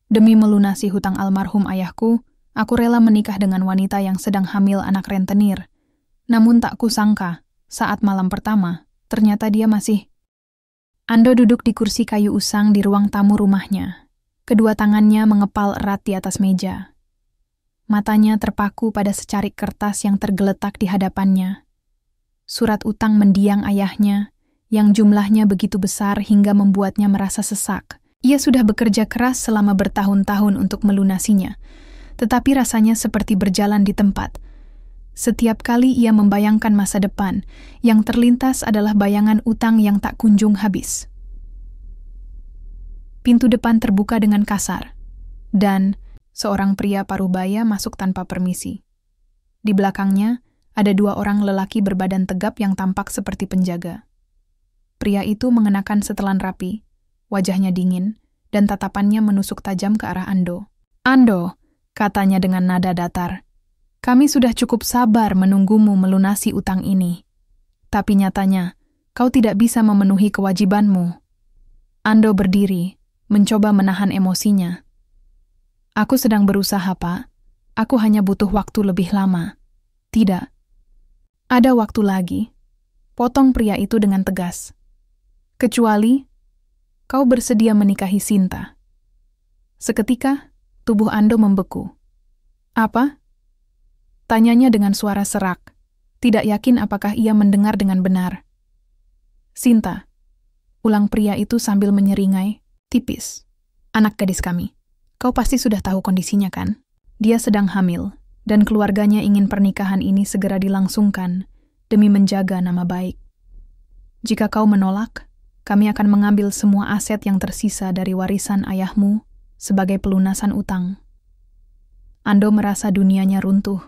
Demi melunasi hutang almarhum ayahku, aku rela menikah dengan wanita yang sedang hamil anak rentenir. Namun tak kusangka, saat malam pertama, ternyata dia masih... Ando duduk di kursi kayu usang di ruang tamu rumahnya. Kedua tangannya mengepal erat di atas meja. Matanya terpaku pada secarik kertas yang tergeletak di hadapannya. Surat utang mendiang ayahnya, yang jumlahnya begitu besar hingga membuatnya merasa sesak. Ia sudah bekerja keras selama bertahun-tahun untuk melunasinya, tetapi rasanya seperti berjalan di tempat. Setiap kali ia membayangkan masa depan, yang terlintas adalah bayangan utang yang tak kunjung habis. Pintu depan terbuka dengan kasar, dan seorang pria parubaya masuk tanpa permisi. Di belakangnya, ada dua orang lelaki berbadan tegap yang tampak seperti penjaga. Pria itu mengenakan setelan rapi, wajahnya dingin, dan tatapannya menusuk tajam ke arah Ando. "Ando," katanya dengan nada datar, "kami sudah cukup sabar menunggumu melunasi utang ini. Tapi nyatanya, kau tidak bisa memenuhi kewajibanmu." Ando berdiri, mencoba menahan emosinya. "Aku sedang berusaha, Pak. Aku hanya butuh waktu lebih lama." "Tidak. Ada waktu lagi," potong pria itu dengan tegas. "Kecuali kau bersedia menikahi Sinta." Seketika, tubuh Ando membeku. "Apa?" tanyanya dengan suara serak, tidak yakin apakah ia mendengar dengan benar. "Sinta," ulang pria itu sambil menyeringai, tipis. "Anak gadis kami. Kau pasti sudah tahu kondisinya, kan? Dia sedang hamil, dan keluarganya ingin pernikahan ini segera dilangsungkan demi menjaga nama baik. Jika kau menolak, kami akan mengambil semua aset yang tersisa dari warisan ayahmu sebagai pelunasan utang." Ando merasa dunianya runtuh.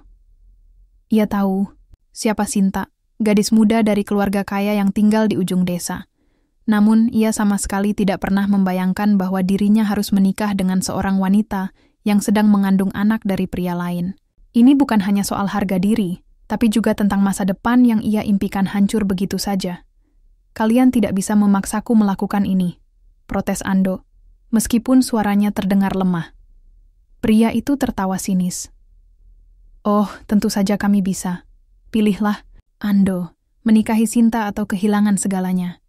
Ia tahu siapa Sinta, gadis muda dari keluarga kaya yang tinggal di ujung desa. Namun, ia sama sekali tidak pernah membayangkan bahwa dirinya harus menikah dengan seorang wanita yang sedang mengandung anak dari pria lain. Ini bukan hanya soal harga diri, tapi juga tentang masa depan yang ia impikan hancur begitu saja. "Kalian tidak bisa memaksaku melakukan ini," protes Ando, meskipun suaranya terdengar lemah. Pria itu tertawa sinis. "Oh, tentu saja kami bisa. Pilihlah, Ando, menikahi Sinta atau kehilangan segalanya."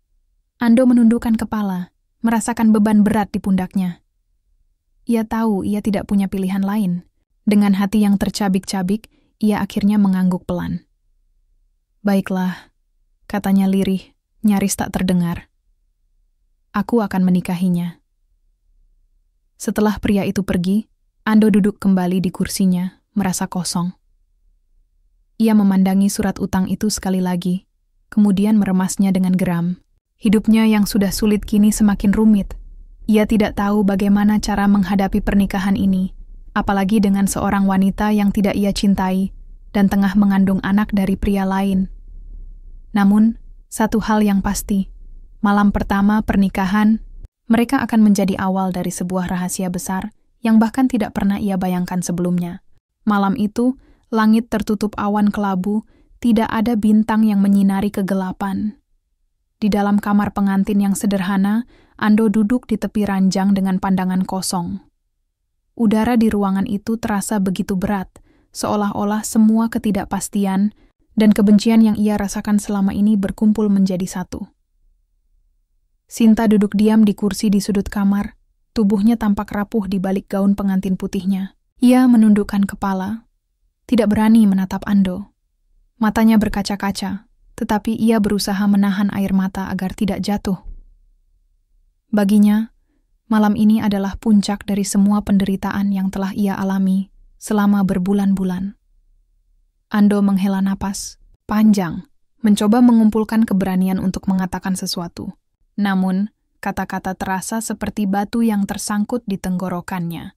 Ando menundukkan kepala, merasakan beban berat di pundaknya. Ia tahu ia tidak punya pilihan lain. Dengan hati yang tercabik-cabik, ia akhirnya mengangguk pelan. "Baiklah," katanya lirih, nyaris tak terdengar. "Aku akan menikahinya." Setelah pria itu pergi, Ando duduk kembali di kursinya, merasa kosong. Ia memandangi surat utang itu sekali lagi, kemudian meremasnya dengan geram. Hidupnya yang sudah sulit kini semakin rumit. Ia tidak tahu bagaimana cara menghadapi pernikahan ini, apalagi dengan seorang wanita yang tidak ia cintai dan tengah mengandung anak dari pria lain. Namun, satu hal yang pasti, malam pertama pernikahan, mereka akan menjadi awal dari sebuah rahasia besar yang bahkan tidak pernah ia bayangkan sebelumnya. Malam itu, langit tertutup awan kelabu, tidak ada bintang yang menyinari kegelapan. Di dalam kamar pengantin yang sederhana, Ando duduk di tepi ranjang dengan pandangan kosong. Udara di ruangan itu terasa begitu berat, seolah-olah semua ketidakpastian dan kebencian yang ia rasakan selama ini berkumpul menjadi satu. Sinta duduk diam di kursi di sudut kamar, tubuhnya tampak rapuh di balik gaun pengantin putihnya. Ia menundukkan kepala, tidak berani menatap Ando. Matanya berkaca-kaca, tetapi ia berusaha menahan air mata agar tidak jatuh. Baginya, malam ini adalah puncak dari semua penderitaan yang telah ia alami selama berbulan-bulan. Ando menghela napas panjang, mencoba mengumpulkan keberanian untuk mengatakan sesuatu. Namun, kata-kata terasa seperti batu yang tersangkut di tenggorokannya.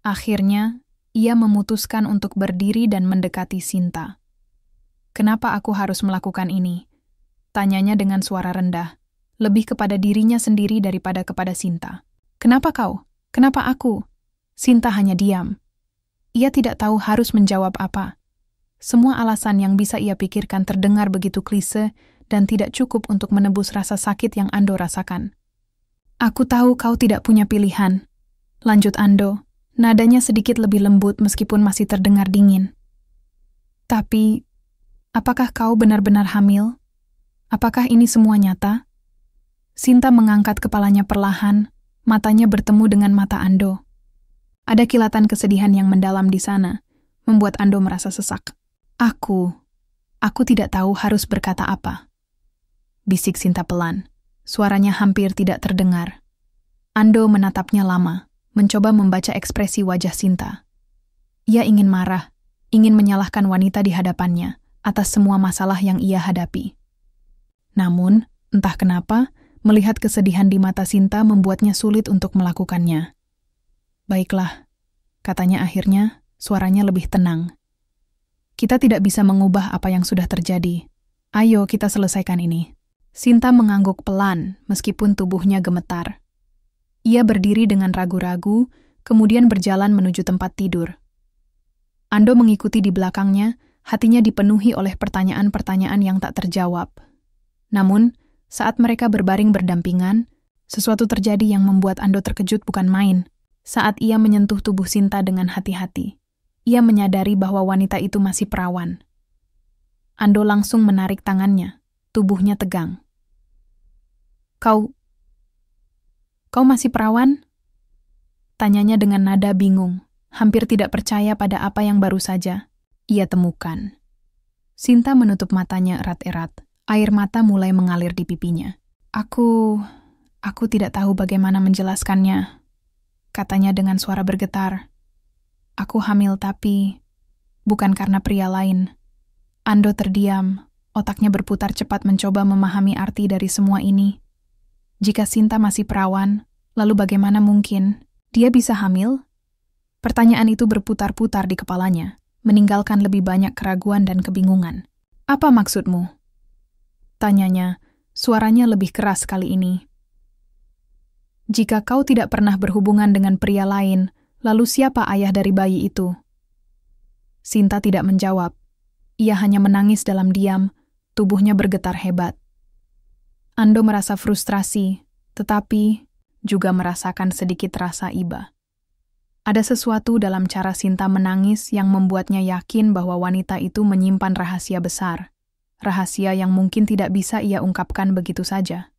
Akhirnya, ia memutuskan untuk berdiri dan mendekati Sinta. "Kenapa aku harus melakukan ini?" tanyanya dengan suara rendah, lebih kepada dirinya sendiri daripada kepada Sinta. "Kenapa kau? Kenapa aku?" Sinta hanya diam. Ia tidak tahu harus menjawab apa. Semua alasan yang bisa ia pikirkan terdengar begitu klise dan tidak cukup untuk menebus rasa sakit yang Ando rasakan. "Aku tahu kau tidak punya pilihan," lanjut Ando, nadanya sedikit lebih lembut meskipun masih terdengar dingin. Tapi, apakah kau benar-benar hamil? Apakah ini semua nyata? Sinta mengangkat kepalanya perlahan, matanya bertemu dengan mata Ando. Ada kilatan kesedihan yang mendalam di sana, membuat Ando merasa sesak. Aku tidak tahu harus berkata apa. Bisik Sinta pelan, suaranya hampir tidak terdengar. Ando menatapnya lama, mencoba membaca ekspresi wajah Sinta. Ia ingin marah, ingin menyalahkan wanita di hadapannya atas semua masalah yang ia hadapi. Namun, entah kenapa, melihat kesedihan di mata Sinta membuatnya sulit untuk melakukannya. Baiklah, katanya akhirnya, suaranya lebih tenang. Kita tidak bisa mengubah apa yang sudah terjadi. Ayo kita selesaikan ini. Sinta mengangguk pelan meskipun tubuhnya gemetar. Ia berdiri dengan ragu-ragu, kemudian berjalan menuju tempat tidur. Ando mengikuti di belakangnya, hatinya dipenuhi oleh pertanyaan-pertanyaan yang tak terjawab. Namun, saat mereka berbaring berdampingan, sesuatu terjadi yang membuat Ando terkejut bukan main. Saat ia menyentuh tubuh Sinta dengan hati-hati, ia menyadari bahwa wanita itu masih perawan. Ando langsung menarik tangannya, tubuhnya tegang. Kau masih perawan? Tanyanya dengan nada bingung, hampir tidak percaya pada apa yang baru saja ia temukan. Sinta menutup matanya erat-erat, air mata mulai mengalir di pipinya. Aku tidak tahu bagaimana menjelaskannya, katanya dengan suara bergetar. Aku hamil tapi bukan karena pria lain. Ando terdiam, otaknya berputar cepat mencoba memahami arti dari semua ini. Jika Sinta masih perawan, lalu bagaimana mungkin dia bisa hamil? Pertanyaan itu berputar-putar di kepalanya, meninggalkan lebih banyak keraguan dan kebingungan. Apa maksudmu? Tanyanya, suaranya lebih keras kali ini. Jika kau tidak pernah berhubungan dengan pria lain, lalu siapa ayah dari bayi itu? Sinta tidak menjawab. Ia hanya menangis dalam diam, tubuhnya bergetar hebat. Ando merasa frustrasi, tetapi juga merasakan sedikit rasa iba. Ada sesuatu dalam cara Sinta menangis yang membuatnya yakin bahwa wanita itu menyimpan rahasia besar, rahasia yang mungkin tidak bisa ia ungkapkan begitu saja.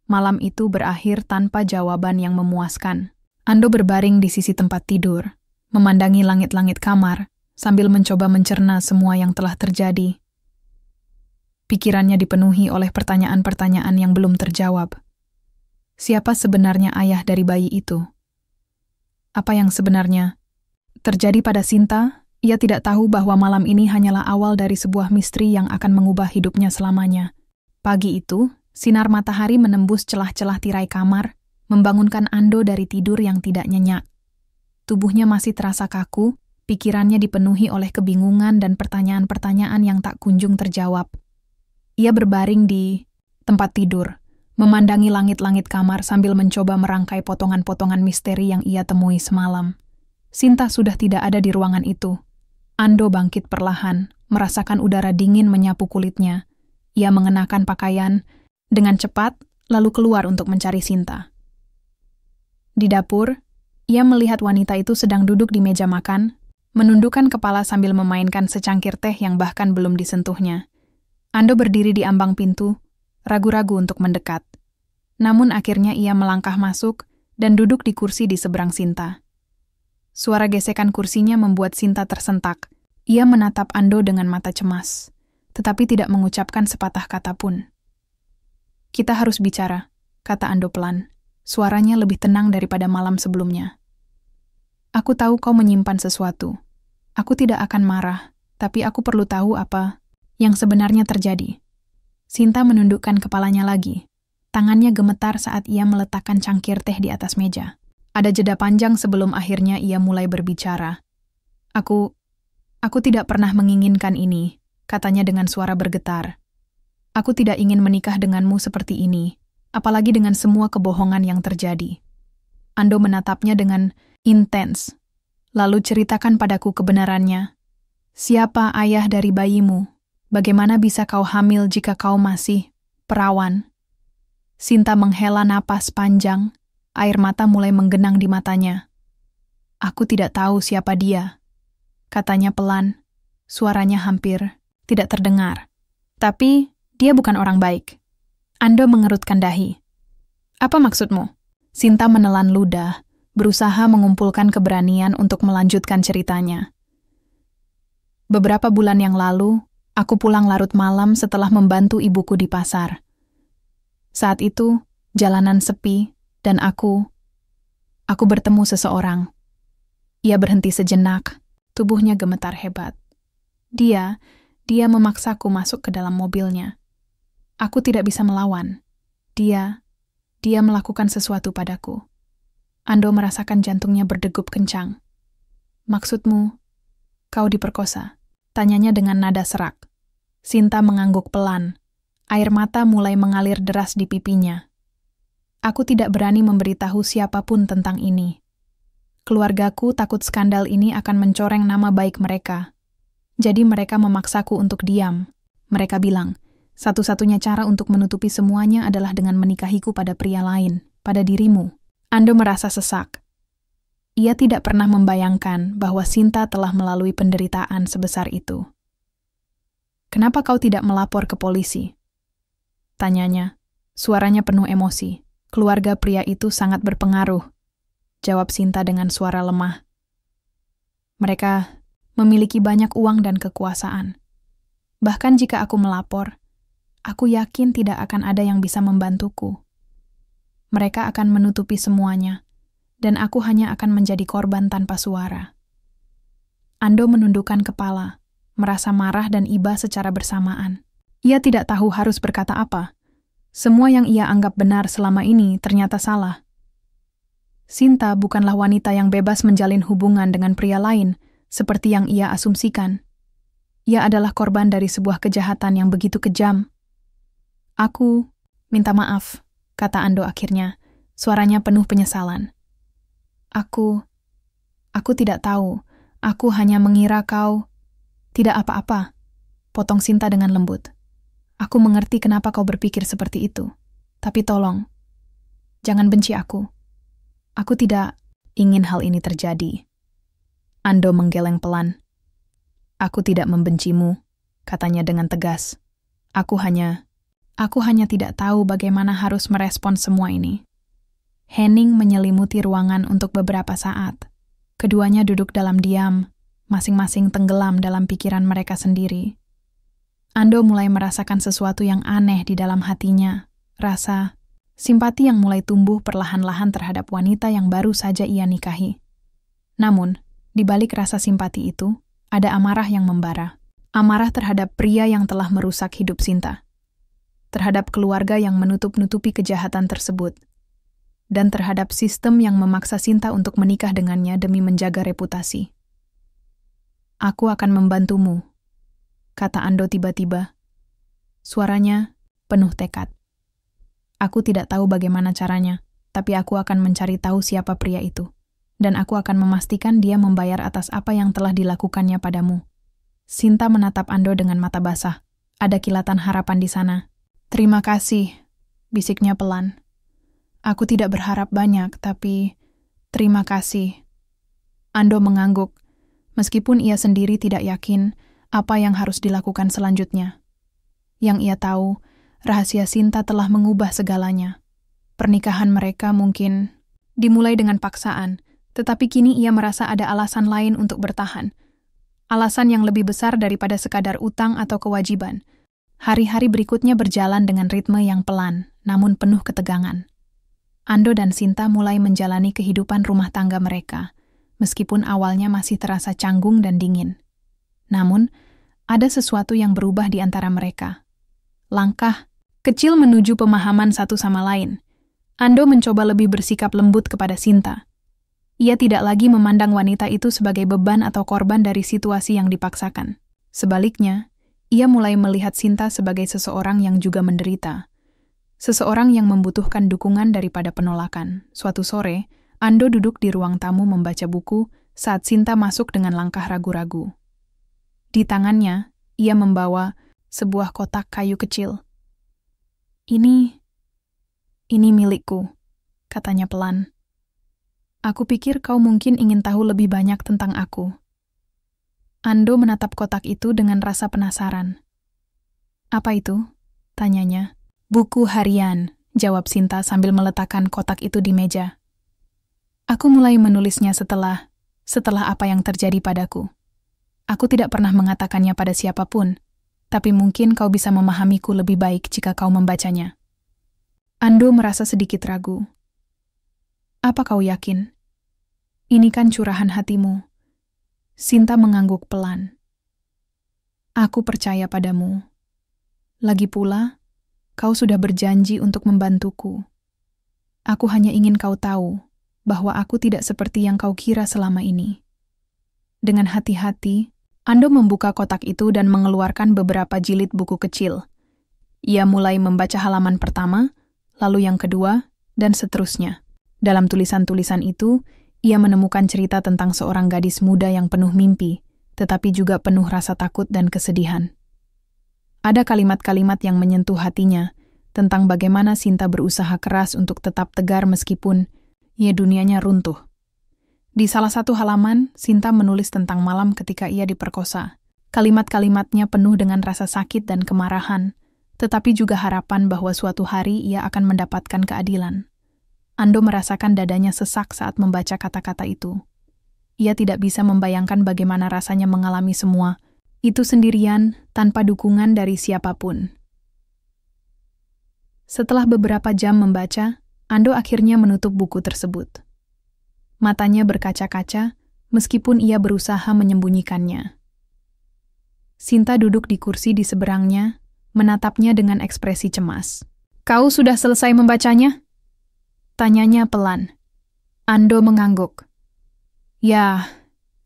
Malam itu berakhir tanpa jawaban yang memuaskan. Ando berbaring di sisi tempat tidur, memandangi langit-langit kamar, sambil mencoba mencerna semua yang telah terjadi. Pikirannya dipenuhi oleh pertanyaan-pertanyaan yang belum terjawab. Siapa sebenarnya ayah dari bayi itu? Apa yang sebenarnya terjadi pada Sinta? Ia tidak tahu bahwa malam ini hanyalah awal dari sebuah misteri yang akan mengubah hidupnya selamanya. Pagi itu, sinar matahari menembus celah-celah tirai kamar, membangunkan Ando dari tidur yang tidak nyenyak. Tubuhnya masih terasa kaku, pikirannya dipenuhi oleh kebingungan dan pertanyaan-pertanyaan yang tak kunjung terjawab. Ia berbaring di tempat tidur, memandangi langit-langit kamar sambil mencoba merangkai potongan-potongan misteri yang ia temui semalam. Sinta sudah tidak ada di ruangan itu. Ando bangkit perlahan, merasakan udara dingin menyapu kulitnya. Ia mengenakan pakaian dengan cepat, lalu keluar untuk mencari Sinta. Di dapur, ia melihat wanita itu sedang duduk di meja makan, menundukkan kepala sambil memainkan secangkir teh yang bahkan belum disentuhnya. Ando berdiri di ambang pintu, ragu-ragu untuk mendekat. Namun akhirnya ia melangkah masuk dan duduk di kursi di seberang Sinta. Suara gesekan kursinya membuat Sinta tersentak. Ia menatap Ando dengan mata cemas, tetapi tidak mengucapkan sepatah kata pun. Kita harus bicara, kata Ando pelan. Suaranya lebih tenang daripada malam sebelumnya. Aku tahu kau menyimpan sesuatu. Aku tidak akan marah, tapi aku perlu tahu apa yang sebenarnya terjadi. Sinta menundukkan kepalanya lagi. Tangannya gemetar saat ia meletakkan cangkir teh di atas meja. Ada jeda panjang sebelum akhirnya ia mulai berbicara. Aku tidak pernah menginginkan ini, katanya dengan suara bergetar. Aku tidak ingin menikah denganmu seperti ini, apalagi dengan semua kebohongan yang terjadi. Ando menatapnya dengan intens. Lalu ceritakan padaku kebenarannya. Siapa ayah dari bayimu? Bagaimana bisa kau hamil jika kau masih perawan? Sinta menghela napas panjang. Air mata mulai menggenang di matanya. Aku tidak tahu siapa dia, katanya pelan. Suaranya hampir tidak terdengar. Tapi dia bukan orang baik. Ando mengerutkan dahi. Apa maksudmu? Sinta menelan ludah, berusaha mengumpulkan keberanian untuk melanjutkan ceritanya. Beberapa bulan yang lalu, aku pulang larut malam setelah membantu ibuku di pasar. Saat itu, jalanan sepi, dan aku bertemu seseorang. Ia berhenti sejenak, tubuhnya gemetar hebat. Dia memaksaku masuk ke dalam mobilnya. Aku tidak bisa melawan. Dia melakukan sesuatu padaku. Ando merasakan jantungnya berdegup kencang. Maksudmu, kau diperkosa? Tanyanya dengan nada serak. Sinta mengangguk pelan. Air mata mulai mengalir deras di pipinya. Aku tidak berani memberitahu siapapun tentang ini. Keluargaku takut skandal ini akan mencoreng nama baik mereka. Jadi mereka memaksaku untuk diam. Mereka bilang, satu-satunya cara untuk menutupi semuanya adalah dengan menikahiku pada pria lain, pada dirimu. Ando merasa sesak. Ia tidak pernah membayangkan bahwa Sinta telah melalui penderitaan sebesar itu. Kenapa kau tidak melapor ke polisi? Tanyanya. Suaranya penuh emosi. Keluarga pria itu sangat berpengaruh, jawab Sinta dengan suara lemah. Mereka memiliki banyak uang dan kekuasaan. Bahkan jika aku melapor, aku yakin tidak akan ada yang bisa membantuku. Mereka akan menutupi semuanya, dan aku hanya akan menjadi korban tanpa suara. Ando menundukkan kepala, merasa marah dan iba secara bersamaan. Ia tidak tahu harus berkata apa. Semua yang ia anggap benar selama ini ternyata salah. Sinta bukanlah wanita yang bebas menjalin hubungan dengan pria lain, seperti yang ia asumsikan. Ia adalah korban dari sebuah kejahatan yang begitu kejam. Aku minta maaf, kata Ando akhirnya, suaranya penuh penyesalan. Aku tidak tahu, aku hanya mengira kau tidak apa-apa, potong Sinta dengan lembut. Aku mengerti kenapa kau berpikir seperti itu. Tapi tolong, jangan benci aku. Aku tidak ingin hal ini terjadi. Ando menggeleng pelan. Aku tidak membencimu, katanya dengan tegas. Aku hanya tidak tahu bagaimana harus merespon semua ini. Henning menyelimuti ruangan untuk beberapa saat. Keduanya duduk dalam diam, masing-masing tenggelam dalam pikiran mereka sendiri. Ando mulai merasakan sesuatu yang aneh di dalam hatinya, rasa simpati yang mulai tumbuh perlahan-lahan terhadap wanita yang baru saja ia nikahi. Namun, di balik rasa simpati itu, ada amarah yang membara. Amarah terhadap pria yang telah merusak hidup Sinta. Terhadap keluarga yang menutup-nutupi kejahatan tersebut. Dan terhadap sistem yang memaksa Sinta untuk menikah dengannya demi menjaga reputasi. Aku akan membantumu, kata Ando tiba-tiba. Suaranya penuh tekad. Aku tidak tahu bagaimana caranya, tapi aku akan mencari tahu siapa pria itu. Dan aku akan memastikan dia membayar atas apa yang telah dilakukannya padamu. Sinta menatap Ando dengan mata basah. Ada kilatan harapan di sana. Terima kasih, bisiknya pelan. Aku tidak berharap banyak, tapi terima kasih. Ando mengangguk, meskipun ia sendiri tidak yakin apa yang harus dilakukan selanjutnya. Yang ia tahu, rahasia Sinta telah mengubah segalanya. Pernikahan mereka mungkin dimulai dengan paksaan, tetapi kini ia merasa ada alasan lain untuk bertahan. Alasan yang lebih besar daripada sekadar utang atau kewajiban. Hari-hari berikutnya berjalan dengan ritme yang pelan, namun penuh ketegangan. Ando dan Sinta mulai menjalani kehidupan rumah tangga mereka, meskipun awalnya masih terasa canggung dan dingin. Namun, ada sesuatu yang berubah di antara mereka. Langkah kecil menuju pemahaman satu sama lain. Ando mencoba lebih bersikap lembut kepada Sinta. Ia tidak lagi memandang wanita itu sebagai beban atau korban dari situasi yang dipaksakan. Sebaliknya, ia mulai melihat Sinta sebagai seseorang yang juga menderita. Seseorang yang membutuhkan dukungan daripada penolakan. Suatu sore, Ando duduk di ruang tamu membaca buku saat Sinta masuk dengan langkah ragu-ragu. Di tangannya, ia membawa sebuah kotak kayu kecil. Ini milikku, katanya pelan. Aku pikir kau mungkin ingin tahu lebih banyak tentang aku. Ando menatap kotak itu dengan rasa penasaran. Apa itu? Tanyanya. Buku harian, jawab Sinta sambil meletakkan kotak itu di meja. Aku mulai menulisnya setelah apa yang terjadi padaku. Aku tidak pernah mengatakannya pada siapapun, tapi mungkin kau bisa memahamiku lebih baik jika kau membacanya. Ando merasa sedikit ragu. Apa kau yakin? Ini kan curahan hatimu. Sinta mengangguk pelan. Aku percaya padamu. Lagi pula, kau sudah berjanji untuk membantuku. Aku hanya ingin kau tahu bahwa aku tidak seperti yang kau kira selama ini. Dengan hati-hati, Ando membuka kotak itu dan mengeluarkan beberapa jilid buku kecil. Ia mulai membaca halaman pertama, lalu yang kedua, dan seterusnya. Dalam tulisan-tulisan itu, ia menemukan cerita tentang seorang gadis muda yang penuh mimpi, tetapi juga penuh rasa takut dan kesedihan. Ada kalimat-kalimat yang menyentuh hatinya tentang bagaimana Sinta berusaha keras untuk tetap tegar meskipun dunianya runtuh. Di salah satu halaman, Sinta menulis tentang malam ketika ia diperkosa. Kalimat-kalimatnya penuh dengan rasa sakit dan kemarahan, tetapi juga harapan bahwa suatu hari ia akan mendapatkan keadilan. Ando merasakan dadanya sesak saat membaca kata-kata itu. Ia tidak bisa membayangkan bagaimana rasanya mengalami semua itu sendirian, tanpa dukungan dari siapapun. Setelah beberapa jam membaca, Ando akhirnya menutup buku tersebut. Matanya berkaca-kaca, meskipun ia berusaha menyembunyikannya. Sinta duduk di kursi di seberangnya, menatapnya dengan ekspresi cemas. Kau sudah selesai membacanya? Tanyanya pelan. Ando mengangguk. Ya,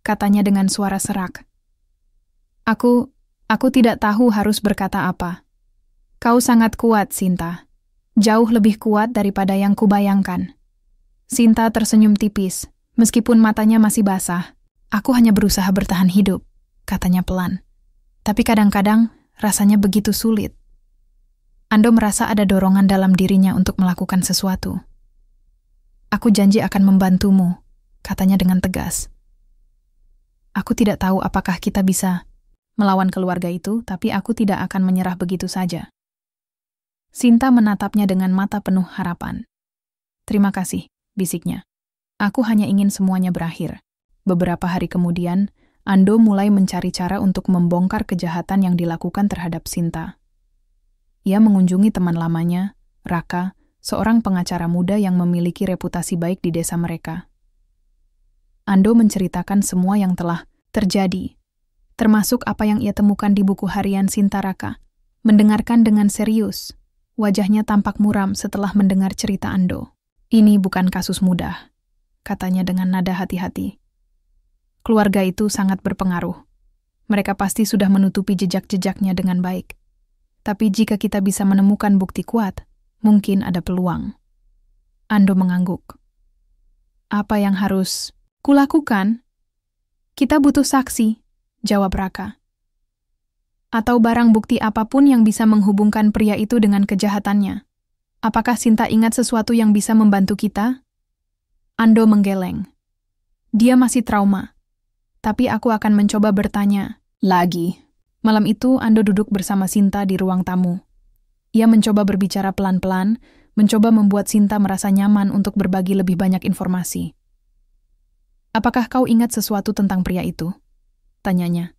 katanya dengan suara serak. Aku tidak tahu harus berkata apa. Kau sangat kuat, Sinta. Jauh lebih kuat daripada yang kubayangkan. Sinta tersenyum tipis, meskipun matanya masih basah. Aku hanya berusaha bertahan hidup, katanya pelan. Tapi kadang-kadang rasanya begitu sulit. Ando merasa ada dorongan dalam dirinya untuk melakukan sesuatu. Aku janji akan membantumu, katanya dengan tegas. Aku tidak tahu apakah kita bisa melawan keluarga itu, tapi aku tidak akan menyerah begitu saja. Sinta menatapnya dengan mata penuh harapan. Terima kasih, bisiknya. Aku hanya ingin semuanya berakhir. Beberapa hari kemudian, Ando mulai mencari cara untuk membongkar kejahatan yang dilakukan terhadap Sinta. Ia mengunjungi teman lamanya, Raka, seorang pengacara muda yang memiliki reputasi baik di desa mereka. Ando menceritakan semua yang telah terjadi, termasuk apa yang ia temukan di buku harian Sinta. Raka mendengarkan dengan serius. Wajahnya tampak muram setelah mendengar cerita Ando. Ini bukan kasus mudah, katanya dengan nada hati-hati. Keluarga itu sangat berpengaruh. Mereka pasti sudah menutupi jejak-jejaknya dengan baik. Tapi jika kita bisa menemukan bukti kuat, mungkin ada peluang. Ando mengangguk. Apa yang harus kulakukan? Kita butuh saksi, jawab Raka. Atau barang bukti apapun yang bisa menghubungkan pria itu dengan kejahatannya. Apakah Sinta ingat sesuatu yang bisa membantu kita? Ando menggeleng. Dia masih trauma. Tapi aku akan mencoba bertanya lagi. Malam itu Ando duduk bersama Sinta di ruang tamu. Ia mencoba berbicara pelan-pelan, mencoba membuat Sinta merasa nyaman untuk berbagi lebih banyak informasi. Apakah kau ingat sesuatu tentang pria itu? Tanyanya.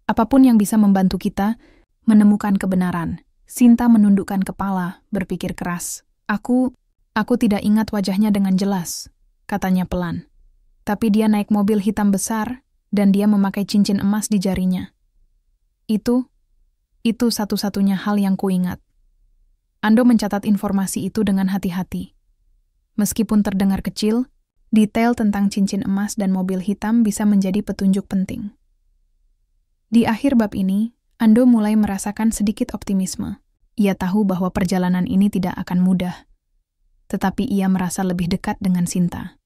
Apapun yang bisa membantu kita menemukan kebenaran. Sinta menundukkan kepala, berpikir keras. Aku tidak ingat wajahnya dengan jelas, katanya pelan. Tapi dia naik mobil hitam besar, dan dia memakai cincin emas di jarinya. Itu satu-satunya hal yang kuingat. Ando mencatat informasi itu dengan hati-hati. Meskipun terdengar kecil, detail tentang cincin emas dan mobil hitam bisa menjadi petunjuk penting. Di akhir bab ini, Ando mulai merasakan sedikit optimisme. Ia tahu bahwa perjalanan ini tidak akan mudah. Tetapi ia merasa lebih dekat dengan Sinta.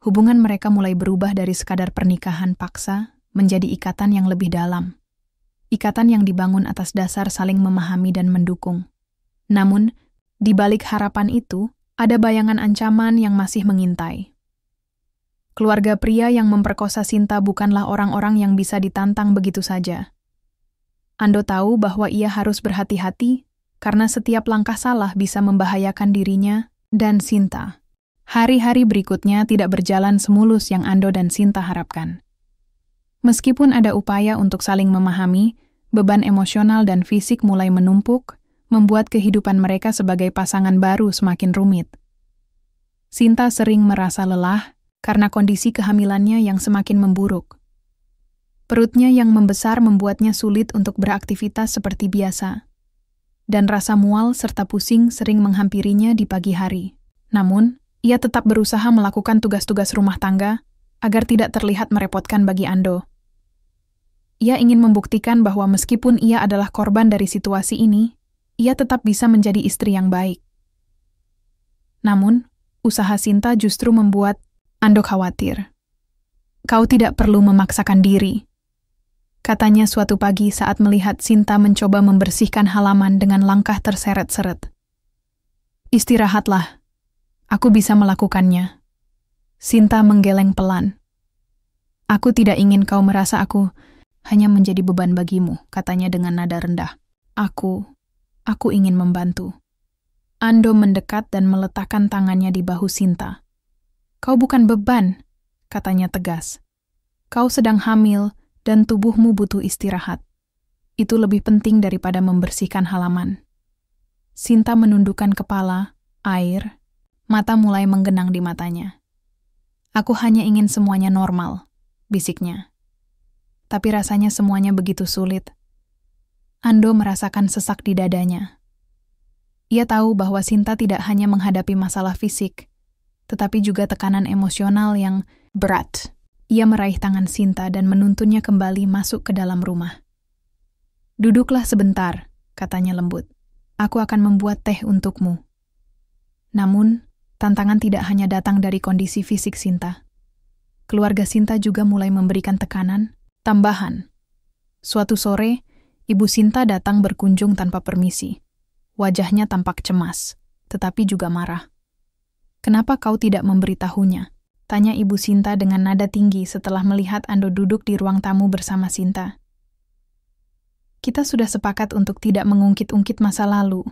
Hubungan mereka mulai berubah dari sekadar pernikahan paksa menjadi ikatan yang lebih dalam. Ikatan yang dibangun atas dasar saling memahami dan mendukung. Namun, di balik harapan itu, Ada bayangan ancaman yang masih mengintai. Keluarga pria yang memperkosa Sinta bukanlah orang-orang yang bisa ditantang begitu saja. Ando tahu bahwa ia harus berhati-hati karena setiap langkah salah bisa membahayakan dirinya dan Sinta. Hari-hari berikutnya tidak berjalan semulus yang Ando dan Sinta harapkan. Meskipun ada upaya untuk saling memahami, beban emosional dan fisik mulai menumpuk, membuat kehidupan mereka sebagai pasangan baru semakin rumit. Sinta sering merasa lelah karena kondisi kehamilannya yang semakin memburuk. Perutnya yang membesar membuatnya sulit untuk beraktivitas seperti biasa, dan rasa mual serta pusing sering menghampirinya di pagi hari. Namun, ia tetap berusaha melakukan tugas-tugas rumah tangga agar tidak terlihat merepotkan bagi Ando. Ia ingin membuktikan bahwa meskipun ia adalah korban dari situasi ini, ia tetap bisa menjadi istri yang baik. Namun, usaha Sinta justru membuat Ando khawatir. "Kau tidak perlu memaksakan diri," katanya suatu pagi saat melihat Sinta mencoba membersihkan halaman dengan langkah terseret-seret. "Istirahatlah. Aku bisa melakukannya." Sinta menggeleng pelan. "Aku tidak ingin kau merasa aku hanya menjadi beban bagimu," katanya dengan nada rendah. Aku ingin membantu." Ando mendekat dan meletakkan tangannya di bahu Sinta. "Kau bukan beban," katanya tegas. "Kau sedang hamil dan tubuhmu butuh istirahat. Itu lebih penting daripada membersihkan halaman." Sinta menundukkan kepala, air, mata mulai menggenang di matanya. "Aku hanya ingin semuanya normal," bisiknya. Tapi rasanya semuanya begitu sulit. Ando merasakan sesak di dadanya. Ia tahu bahwa Sinta tidak hanya menghadapi masalah fisik, tetapi juga tekanan emosional yang berat. Ia meraih tangan Sinta dan menuntunnya kembali masuk ke dalam rumah. "Duduklah sebentar," katanya lembut. "Aku akan membuat teh untukmu." Namun, tantangan tidak hanya datang dari kondisi fisik Sinta. Keluarga Sinta juga mulai memberikan tekanan tambahan. Suatu sore, Ibu Sinta datang berkunjung tanpa permisi. Wajahnya tampak cemas, tetapi juga marah. "Kenapa kau tidak memberitahunya?" tanya Ibu Sinta dengan nada tinggi setelah melihat Ando duduk di ruang tamu bersama Sinta. "Kita sudah sepakat untuk tidak mengungkit-ungkit masa lalu."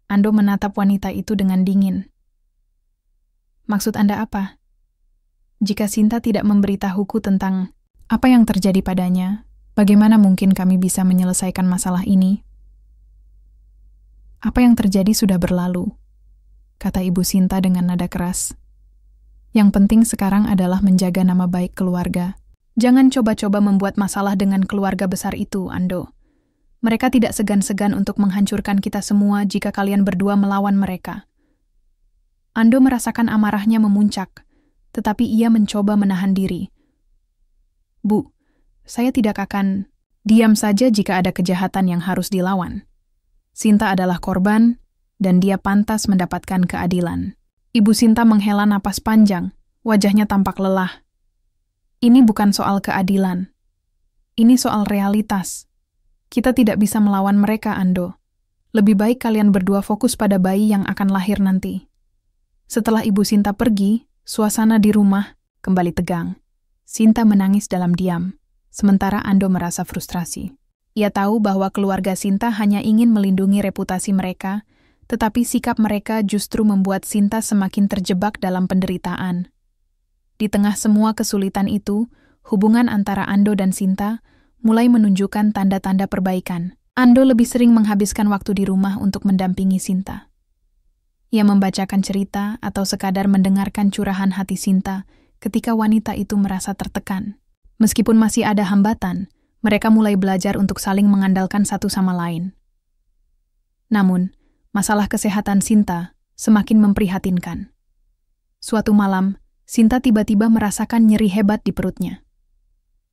Ando menatap wanita itu dengan dingin. "Maksud Anda apa? Jika Sinta tidak memberitahuku tentang apa yang terjadi padanya, bagaimana mungkin kami bisa menyelesaikan masalah ini?" "Apa yang terjadi sudah berlalu," kata Ibu Sinta dengan nada keras. "Yang penting sekarang adalah menjaga nama baik keluarga. Jangan coba-coba membuat masalah dengan keluarga besar itu, Ando. Mereka tidak segan-segan untuk menghancurkan kita semua jika kalian berdua melawan mereka." Ando merasakan amarahnya memuncak, tetapi ia mencoba menahan diri. "Bu, saya tidak akan diam saja jika ada kejahatan yang harus dilawan. Sinta adalah korban, dan dia pantas mendapatkan keadilan." Ibu Sinta menghela napas panjang, wajahnya tampak lelah. "Ini bukan soal keadilan. Ini soal realitas. Kita tidak bisa melawan mereka, Ando. Lebih baik kalian berdua fokus pada bayi yang akan lahir nanti." Setelah Ibu Sinta pergi, suasana di rumah kembali tegang. Sinta menangis dalam diam, sementara Ando merasa frustrasi. Ia tahu bahwa keluarga Sinta hanya ingin melindungi reputasi mereka, tetapi sikap mereka justru membuat Sinta semakin terjebak dalam penderitaan. Di tengah semua kesulitan itu, hubungan antara Ando dan Sinta mulai menunjukkan tanda-tanda perbaikan. Ando lebih sering menghabiskan waktu di rumah untuk mendampingi Sinta. Ia membacakan cerita atau sekadar mendengarkan curahan hati Sinta ketika wanita itu merasa tertekan. Meskipun masih ada hambatan, mereka mulai belajar untuk saling mengandalkan satu sama lain. Namun, masalah kesehatan Sinta semakin memprihatinkan. Suatu malam, Sinta tiba-tiba merasakan nyeri hebat di perutnya.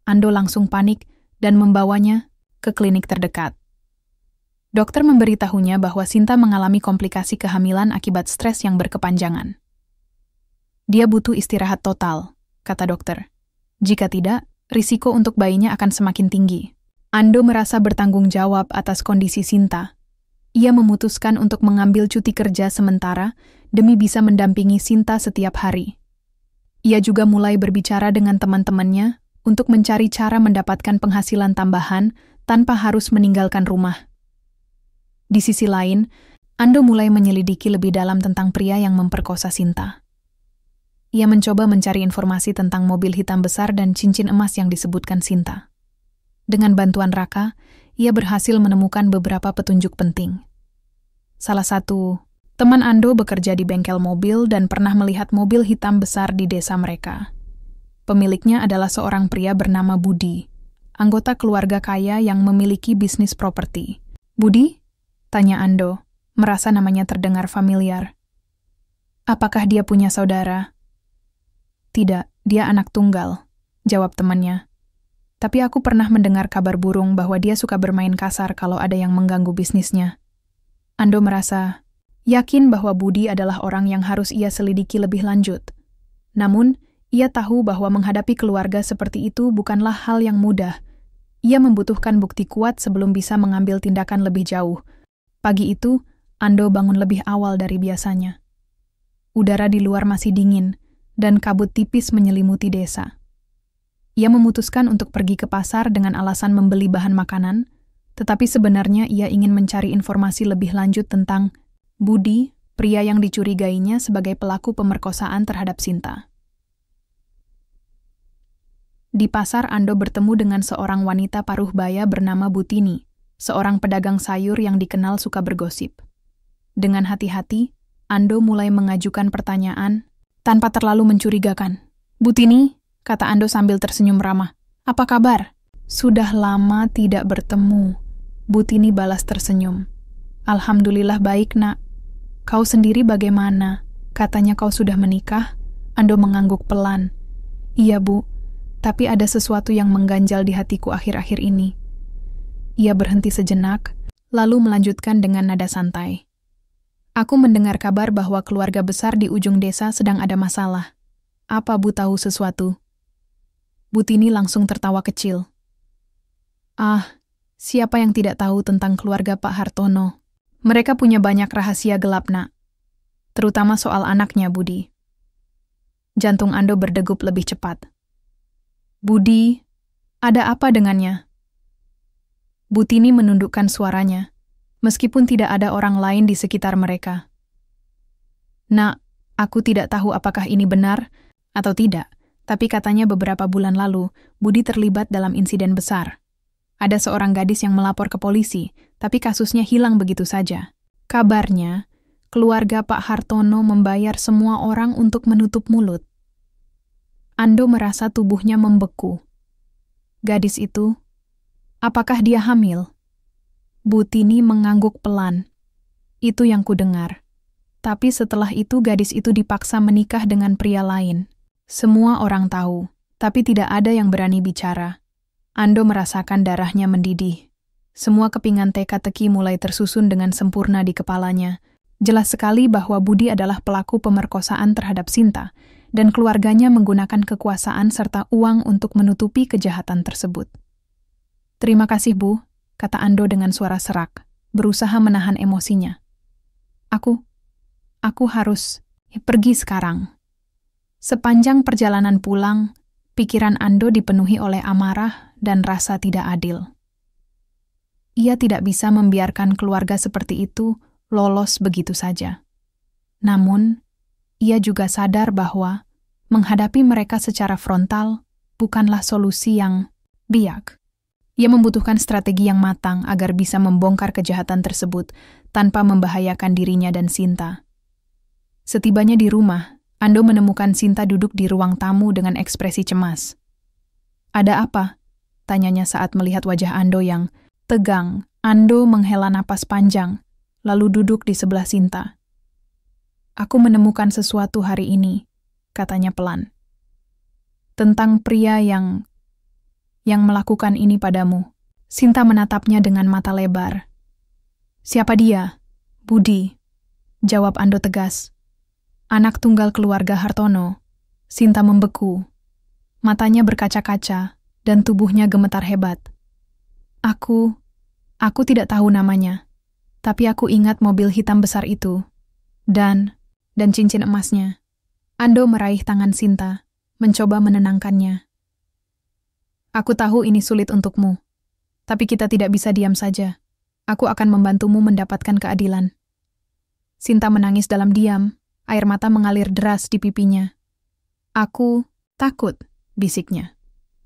Ando langsung panik dan membawanya ke klinik terdekat. Dokter memberitahunya bahwa Sinta mengalami komplikasi kehamilan akibat stres yang berkepanjangan. "Dia butuh istirahat total," kata dokter. "Jika tidak, risiko untuk bayinya akan semakin tinggi." Ando merasa bertanggung jawab atas kondisi Sinta. Ia memutuskan untuk mengambil cuti kerja sementara demi bisa mendampingi Sinta setiap hari. Ia juga mulai berbicara dengan teman-temannya untuk mencari cara mendapatkan penghasilan tambahan tanpa harus meninggalkan rumah. Di sisi lain, Ando mulai menyelidiki lebih dalam tentang pria yang memperkosa Sinta. Ia mencoba mencari informasi tentang mobil hitam besar dan cincin emas yang disebutkan Sinta. Dengan bantuan Raka, ia berhasil menemukan beberapa petunjuk penting. Salah satu, teman Ando bekerja di bengkel mobil dan pernah melihat mobil hitam besar di desa mereka. Pemiliknya adalah seorang pria bernama Budi, anggota keluarga kaya yang memiliki bisnis properti. "Budi?" tanya Ando, merasa namanya terdengar familiar. "Apakah dia punya saudara?" "Tidak, dia anak tunggal," jawab temannya. "Tapi aku pernah mendengar kabar burung bahwa dia suka bermain kasar kalau ada yang mengganggu bisnisnya." Ando merasa yakin bahwa Budi adalah orang yang harus ia selidiki lebih lanjut. Namun, ia tahu bahwa menghadapi keluarga seperti itu bukanlah hal yang mudah. Ia membutuhkan bukti kuat sebelum bisa mengambil tindakan lebih jauh. Pagi itu, Ando bangun lebih awal dari biasanya. Udara di luar masih dingin, dan kabut tipis menyelimuti desa. Ia memutuskan untuk pergi ke pasar dengan alasan membeli bahan makanan, tetapi sebenarnya ia ingin mencari informasi lebih lanjut tentang Budi, pria yang dicurigainya sebagai pelaku pemerkosaan terhadap Sinta. Di pasar, Ando bertemu dengan seorang wanita paruh baya bernama Butini, seorang pedagang sayur yang dikenal suka bergosip. Dengan hati-hati, Ando mulai mengajukan pertanyaan tanpa terlalu mencurigakan. "Butini," kata Ando sambil tersenyum ramah. "Apa kabar?" "Sudah lama tidak bertemu," Butini balas tersenyum. "Alhamdulillah baik, Nak. Kau sendiri bagaimana? Katanya kau sudah menikah?" Ando mengangguk pelan. "Iya, Bu. Tapi ada sesuatu yang mengganjal di hatiku akhir-akhir ini." Ia berhenti sejenak, lalu melanjutkan dengan nada santai. "Aku mendengar kabar bahwa keluarga besar di ujung desa sedang ada masalah. Apa Bu tahu sesuatu?" Butini langsung tertawa kecil. "Ah, siapa yang tidak tahu tentang keluarga Pak Hartono? Mereka punya banyak rahasia gelap, Nak. Terutama soal anaknya, Budi." Jantung Ando berdegup lebih cepat. "Budi, ada apa dengannya?" Butini menundukkan suaranya, meskipun tidak ada orang lain di sekitar mereka. "Nak, aku tidak tahu apakah ini benar atau tidak, tapi katanya beberapa bulan lalu, Budi terlibat dalam insiden besar. Ada seorang gadis yang melapor ke polisi, tapi kasusnya hilang begitu saja. Kabarnya, keluarga Pak Hartono membayar semua orang untuk menutup mulut." Ando merasa tubuhnya membeku. "Gadis itu, apakah dia hamil?" Butini mengangguk pelan. "Itu yang kudengar. Tapi setelah itu gadis itu dipaksa menikah dengan pria lain. Semua orang tahu, tapi tidak ada yang berani bicara." Ando merasakan darahnya mendidih. Semua kepingan teka-teki mulai tersusun dengan sempurna di kepalanya. Jelas sekali bahwa Budi adalah pelaku pemerkosaan terhadap Sinta, dan keluarganya menggunakan kekuasaan serta uang untuk menutupi kejahatan tersebut. "Terima kasih, Bu," kata Ando dengan suara serak, berusaha menahan emosinya. Aku harus pergi sekarang." Sepanjang perjalanan pulang, pikiran Ando dipenuhi oleh amarah dan rasa tidak adil. Ia tidak bisa membiarkan keluarga seperti itu lolos begitu saja. Namun, ia juga sadar bahwa menghadapi mereka secara frontal bukanlah solusi yang biak. Ia membutuhkan strategi yang matang agar bisa membongkar kejahatan tersebut tanpa membahayakan dirinya dan Sinta. Setibanya di rumah, Ando menemukan Sinta duduk di ruang tamu dengan ekspresi cemas. "Ada apa?" tanyanya saat melihat wajah Ando yang tegang. Ando menghela napas panjang, lalu duduk di sebelah Sinta. "Aku menemukan sesuatu hari ini," katanya pelan. "Tentang pria yang melakukan ini padamu." Sinta menatapnya dengan mata lebar. "Siapa dia?" "Budi," jawab Ando tegas. "Anak tunggal keluarga Hartono." Sinta membeku. Matanya berkaca-kaca dan tubuhnya gemetar hebat. Aku tidak tahu namanya. Tapi aku ingat mobil hitam besar itu. Dan cincin emasnya. Ando meraih tangan Sinta, mencoba menenangkannya. Aku tahu ini sulit untukmu. Tapi kita tidak bisa diam saja. Aku akan membantumu mendapatkan keadilan. Sinta menangis dalam diam, air mata mengalir deras di pipinya. Aku takut, bisiknya.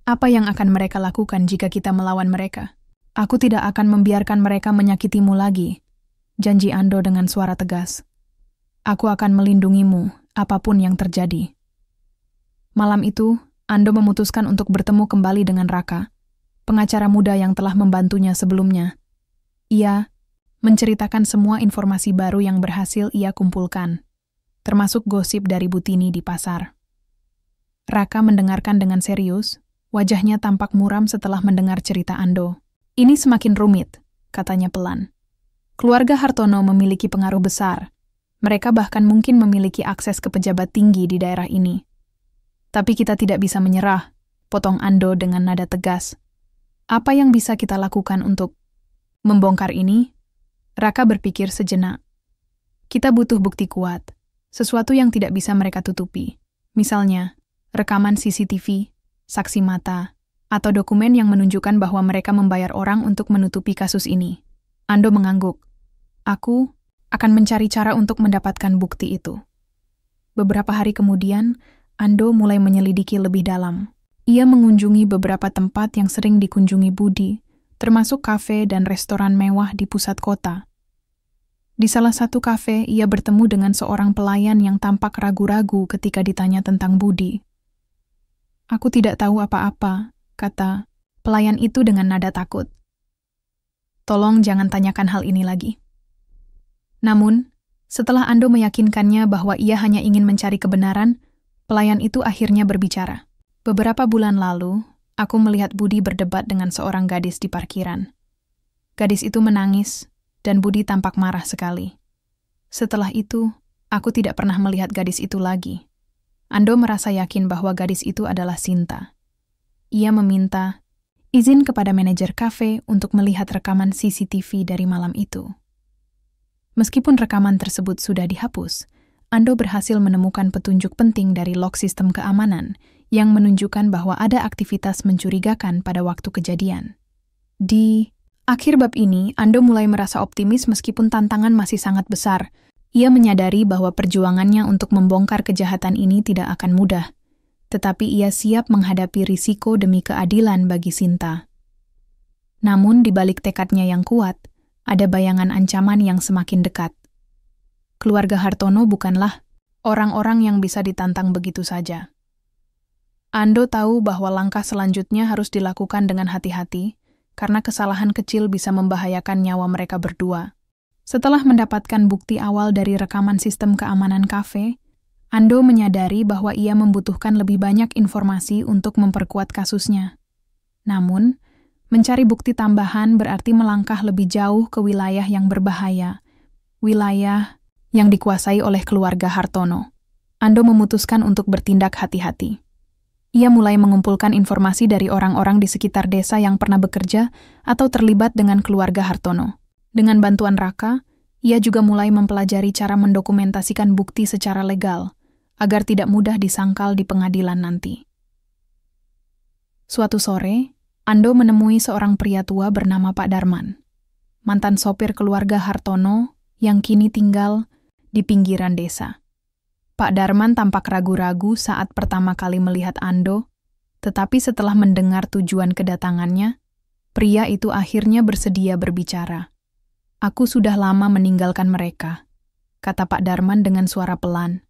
Apa yang akan mereka lakukan jika kita melawan mereka? Aku tidak akan membiarkan mereka menyakitimu lagi, janji Ando dengan suara tegas. Aku akan melindungimu, apapun yang terjadi. Malam itu, Ando memutuskan untuk bertemu kembali dengan Raka, pengacara muda yang telah membantunya sebelumnya. Ia menceritakan semua informasi baru yang berhasil ia kumpulkan, termasuk gosip dari Butini di pasar. Raka mendengarkan dengan serius, wajahnya tampak muram setelah mendengar cerita Ando. Ini semakin rumit, katanya pelan. Keluarga Hartono memiliki pengaruh besar. Mereka bahkan mungkin memiliki akses ke pejabat tinggi di daerah ini. Tapi kita tidak bisa menyerah, potong Ando dengan nada tegas. Apa yang bisa kita lakukan untuk membongkar ini? Raka berpikir sejenak. Kita butuh bukti kuat, sesuatu yang tidak bisa mereka tutupi. Misalnya, rekaman CCTV, saksi mata, atau dokumen yang menunjukkan bahwa mereka membayar orang untuk menutupi kasus ini. Ando mengangguk. Aku akan mencari cara untuk mendapatkan bukti itu. Beberapa hari kemudian, Ando mulai menyelidiki lebih dalam. Ia mengunjungi beberapa tempat yang sering dikunjungi Budi, termasuk kafe dan restoran mewah di pusat kota. Di salah satu kafe, ia bertemu dengan seorang pelayan yang tampak ragu-ragu ketika ditanya tentang Budi. Aku tidak tahu apa-apa, kata pelayan itu dengan nada takut. Tolong jangan tanyakan hal ini lagi. Namun, setelah Ando meyakinkannya bahwa ia hanya ingin mencari kebenaran, pelayan itu akhirnya berbicara. Beberapa bulan lalu, aku melihat Budi berdebat dengan seorang gadis di parkiran. Gadis itu menangis, dan Budi tampak marah sekali. Setelah itu, aku tidak pernah melihat gadis itu lagi. Ando merasa yakin bahwa gadis itu adalah Sinta. Ia meminta izin kepada manajer kafe untuk melihat rekaman CCTV dari malam itu. Meskipun rekaman tersebut sudah dihapus, Ando berhasil menemukan petunjuk penting dari log sistem keamanan yang menunjukkan bahwa ada aktivitas mencurigakan pada waktu kejadian. Di akhir bab ini, Ando mulai merasa optimis meskipun tantangan masih sangat besar. Ia menyadari bahwa perjuangannya untuk membongkar kejahatan ini tidak akan mudah, tetapi ia siap menghadapi risiko demi keadilan bagi Sinta. Namun di balik tekadnya yang kuat, ada bayangan ancaman yang semakin dekat. Keluarga Hartono bukanlah orang-orang yang bisa ditantang begitu saja. Ando tahu bahwa langkah selanjutnya harus dilakukan dengan hati-hati, karena kesalahan kecil bisa membahayakan nyawa mereka berdua. Setelah mendapatkan bukti awal dari rekaman sistem keamanan kafe, Ando menyadari bahwa ia membutuhkan lebih banyak informasi untuk memperkuat kasusnya. Namun, mencari bukti tambahan berarti melangkah lebih jauh ke wilayah yang berbahaya, wilayah yang dikuasai oleh keluarga Hartono. Ando memutuskan untuk bertindak hati-hati. Ia mulai mengumpulkan informasi dari orang-orang di sekitar desa yang pernah bekerja atau terlibat dengan keluarga Hartono. Dengan bantuan Raka, ia juga mulai mempelajari cara mendokumentasikan bukti secara legal, agar tidak mudah disangkal di pengadilan nanti. Suatu sore, Ando menemui seorang pria tua bernama Pak Darman, mantan sopir keluarga Hartono yang kini tinggal di pinggiran desa. Pak Darman tampak ragu-ragu saat pertama kali melihat Ando, tetapi setelah mendengar tujuan kedatangannya, pria itu akhirnya bersedia berbicara. Aku sudah lama meninggalkan mereka, kata Pak Darman dengan suara pelan.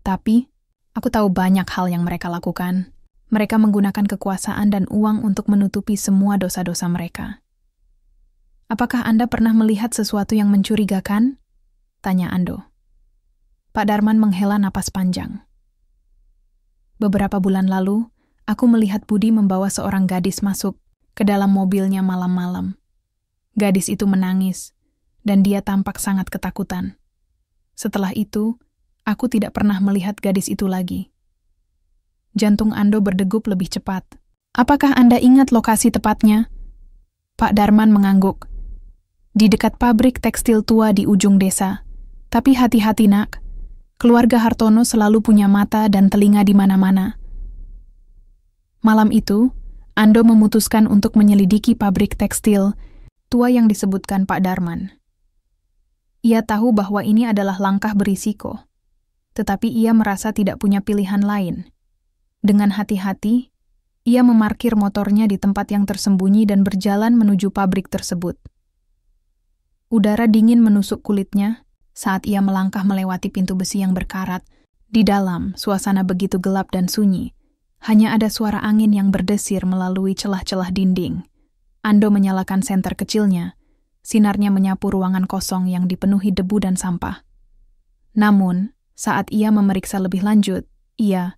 Tapi, aku tahu banyak hal yang mereka lakukan. Mereka menggunakan kekuasaan dan uang untuk menutupi semua dosa-dosa mereka. Apakah Anda pernah melihat sesuatu yang mencurigakan? Tanya Ando. Pak Darman menghela napas panjang. Beberapa bulan lalu, aku melihat Budi membawa seorang gadis masuk ke dalam mobilnya malam-malam. Gadis itu menangis, dan dia tampak sangat ketakutan. Setelah itu, aku tidak pernah melihat gadis itu lagi. Jantung Ando berdegup lebih cepat. Apakah Anda ingat lokasi tepatnya? Pak Darman mengangguk. di dekat pabrik tekstil tua di ujung desa. Tapi hati-hati nak, keluarga Hartono selalu punya mata dan telinga di mana-mana. Malam itu, Ando memutuskan untuk menyelidiki pabrik tekstil tua yang disebutkan Pak Darman. Ia tahu bahwa ini adalah langkah berisiko, tetapi ia merasa tidak punya pilihan lain. Dengan hati-hati, ia memarkir motornya di tempat yang tersembunyi dan berjalan menuju pabrik tersebut. Udara dingin menusuk kulitnya saat ia melangkah melewati pintu besi yang berkarat. Di dalam, suasana begitu gelap dan sunyi. Hanya ada suara angin yang berdesir melalui celah-celah dinding. Ando menyalakan senter kecilnya. Sinarnya menyapu ruangan kosong yang dipenuhi debu dan sampah. Namun, saat ia memeriksa lebih lanjut, ia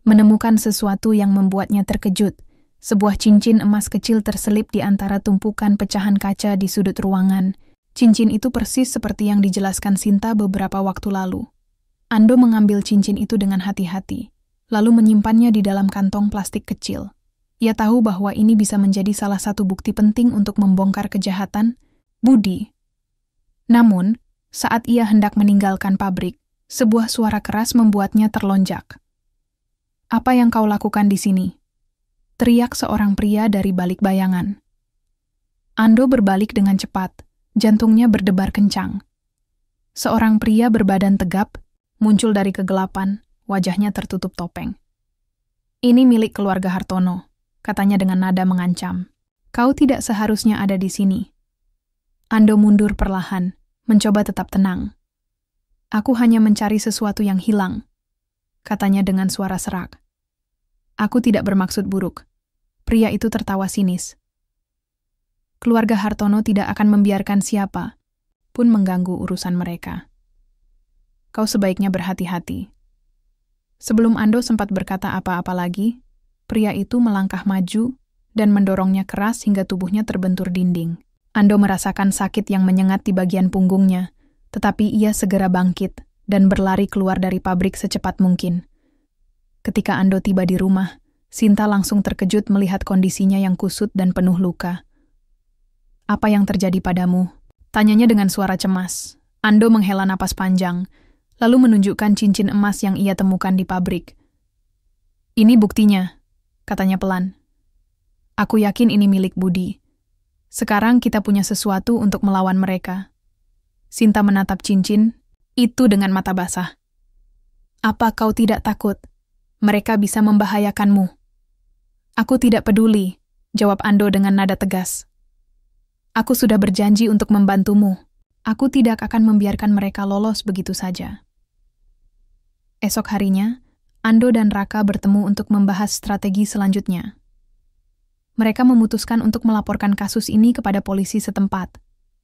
menemukan sesuatu yang membuatnya terkejut. Sebuah cincin emas kecil terselip di antara tumpukan pecahan kaca di sudut ruangan. Cincin itu persis seperti yang dijelaskan Sinta beberapa waktu lalu. Ando mengambil cincin itu dengan hati-hati, lalu menyimpannya di dalam kantong plastik kecil. Ia tahu bahwa ini bisa menjadi salah satu bukti penting untuk membongkar kejahatan Budi. Namun, saat ia hendak meninggalkan pabrik, sebuah suara keras membuatnya terlonjak. "Apa yang kau lakukan di sini?" teriak seorang pria dari balik bayangan. Ando berbalik dengan cepat. Jantungnya berdebar kencang. Seorang pria berbadan tegap muncul dari kegelapan, wajahnya tertutup topeng. "Ini milik keluarga Hartono," katanya dengan nada mengancam. "Kau tidak seharusnya ada di sini." Ando mundur perlahan, mencoba tetap tenang. "Aku hanya mencari sesuatu yang hilang," katanya dengan suara serak. "Aku tidak bermaksud buruk." Pria itu tertawa sinis. Keluarga Hartono tidak akan membiarkan siapa pun mengganggu urusan mereka. Kau sebaiknya berhati-hati. Sebelum Ando sempat berkata apa-apa lagi, pria itu melangkah maju dan mendorongnya keras hingga tubuhnya terbentur dinding. Ando merasakan sakit yang menyengat di bagian punggungnya, tetapi ia segera bangkit dan berlari keluar dari pabrik secepat mungkin. Ketika Ando tiba di rumah, Sinta langsung terkejut melihat kondisinya yang kusut dan penuh luka. "Apa yang terjadi padamu?" tanyanya dengan suara cemas. Ando menghela napas panjang, lalu menunjukkan cincin emas yang ia temukan di pabrik. "Ini buktinya," katanya pelan. "Aku yakin ini milik Budi. Sekarang kita punya sesuatu untuk melawan mereka." Sinta menatap cincin itu dengan mata basah. "Apa kau tidak takut? Mereka bisa membahayakanmu." "Aku tidak peduli," jawab Ando dengan nada tegas. "Aku sudah berjanji untuk membantumu. Aku tidak akan membiarkan mereka lolos begitu saja." Esok harinya, Ando dan Raka bertemu untuk membahas strategi selanjutnya. Mereka memutuskan untuk melaporkan kasus ini kepada polisi setempat,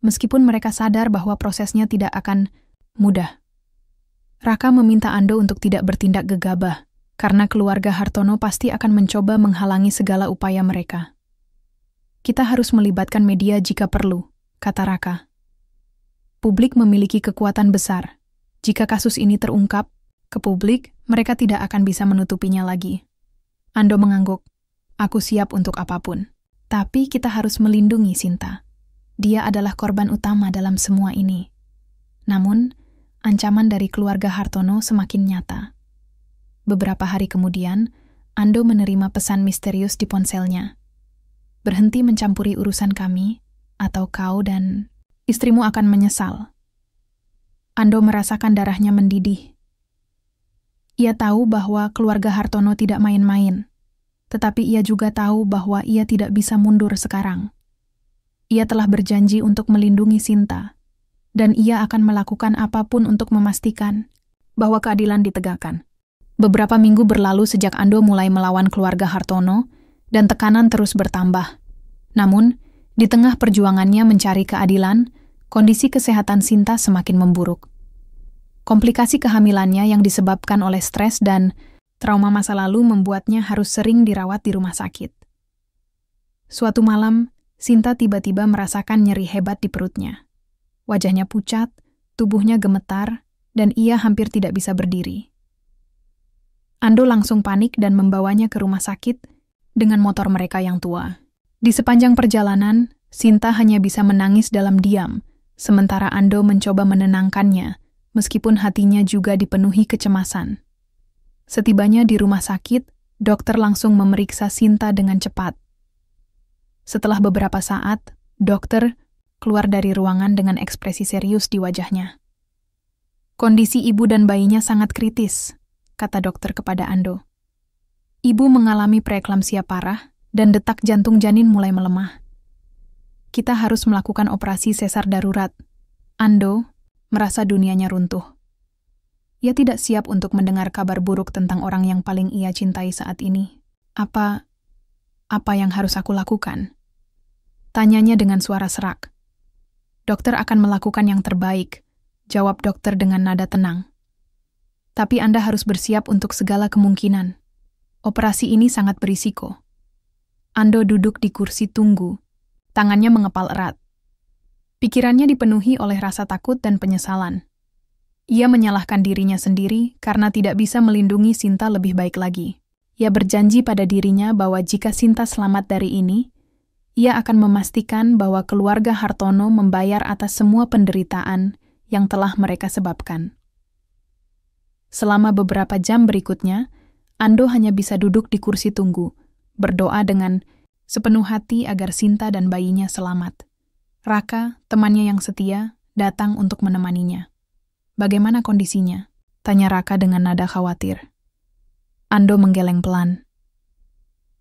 meskipun mereka sadar bahwa prosesnya tidak akan mudah. Raka meminta Ando untuk tidak bertindak gegabah, karena keluarga Hartono pasti akan mencoba menghalangi segala upaya mereka. "Kita harus melibatkan media jika perlu," kata Raka. "Publik memiliki kekuatan besar. Jika kasus ini terungkap ke publik, mereka tidak akan bisa menutupinya lagi." Ando mengangguk. "Aku siap untuk apapun. Tapi kita harus melindungi Sinta. Dia adalah korban utama dalam semua ini." Namun, ancaman dari keluarga Hartono semakin nyata. Beberapa hari kemudian, Ando menerima pesan misterius di ponselnya. "Berhenti mencampuri urusan kami, atau kau dan istrimu akan menyesal." Ando merasakan darahnya mendidih. Ia tahu bahwa keluarga Hartono tidak main-main, tetapi ia juga tahu bahwa ia tidak bisa mundur sekarang. Ia telah berjanji untuk melindungi Sinta, dan ia akan melakukan apapun untuk memastikan bahwa keadilan ditegakkan. Beberapa minggu berlalu sejak Ando mulai melawan keluarga Hartono, dan tekanan terus bertambah. Namun, di tengah perjuangannya mencari keadilan, kondisi kesehatan Sinta semakin memburuk. Komplikasi kehamilannya yang disebabkan oleh stres dan trauma masa lalu membuatnya harus sering dirawat di rumah sakit. Suatu malam, Sinta tiba-tiba merasakan nyeri hebat di perutnya. Wajahnya pucat, tubuhnya gemetar, dan ia hampir tidak bisa berdiri. Ando langsung panik dan membawanya ke rumah sakit dengan motor mereka yang tua. Di sepanjang perjalanan, Sinta hanya bisa menangis dalam diam, sementara Ando mencoba menenangkannya, meskipun hatinya juga dipenuhi kecemasan. Setibanya di rumah sakit, dokter langsung memeriksa Sinta dengan cepat. Setelah beberapa saat, dokter keluar dari ruangan dengan ekspresi serius di wajahnya. Kondisi ibu dan bayinya sangat kritis, kata dokter kepada Ando. Ibu mengalami preeklamsia parah dan detak jantung janin mulai melemah. Kita harus melakukan operasi sesar darurat. Ando merasa dunianya runtuh. Ia tidak siap untuk mendengar kabar buruk tentang orang yang paling ia cintai saat ini. Apa yang harus aku lakukan? Tanyanya dengan suara serak. Dokter akan melakukan yang terbaik, jawab dokter dengan nada tenang. Tapi Anda harus bersiap untuk segala kemungkinan. Operasi ini sangat berisiko. Ando duduk di kursi tunggu, tangannya mengepal erat. Pikirannya dipenuhi oleh rasa takut dan penyesalan. Ia menyalahkan dirinya sendiri karena tidak bisa melindungi Sinta lebih baik lagi. Ia berjanji pada dirinya bahwa jika Sinta selamat dari ini, ia akan memastikan bahwa keluarga Hartono membayar atas semua penderitaan yang telah mereka sebabkan. Selama beberapa jam berikutnya, Ando hanya bisa duduk di kursi tunggu, berdoa dengan sepenuh hati agar Sinta dan bayinya selamat. Raka, temannya yang setia, datang untuk menemaninya. Bagaimana kondisinya? Tanya Raka dengan nada khawatir. Ando menggeleng pelan.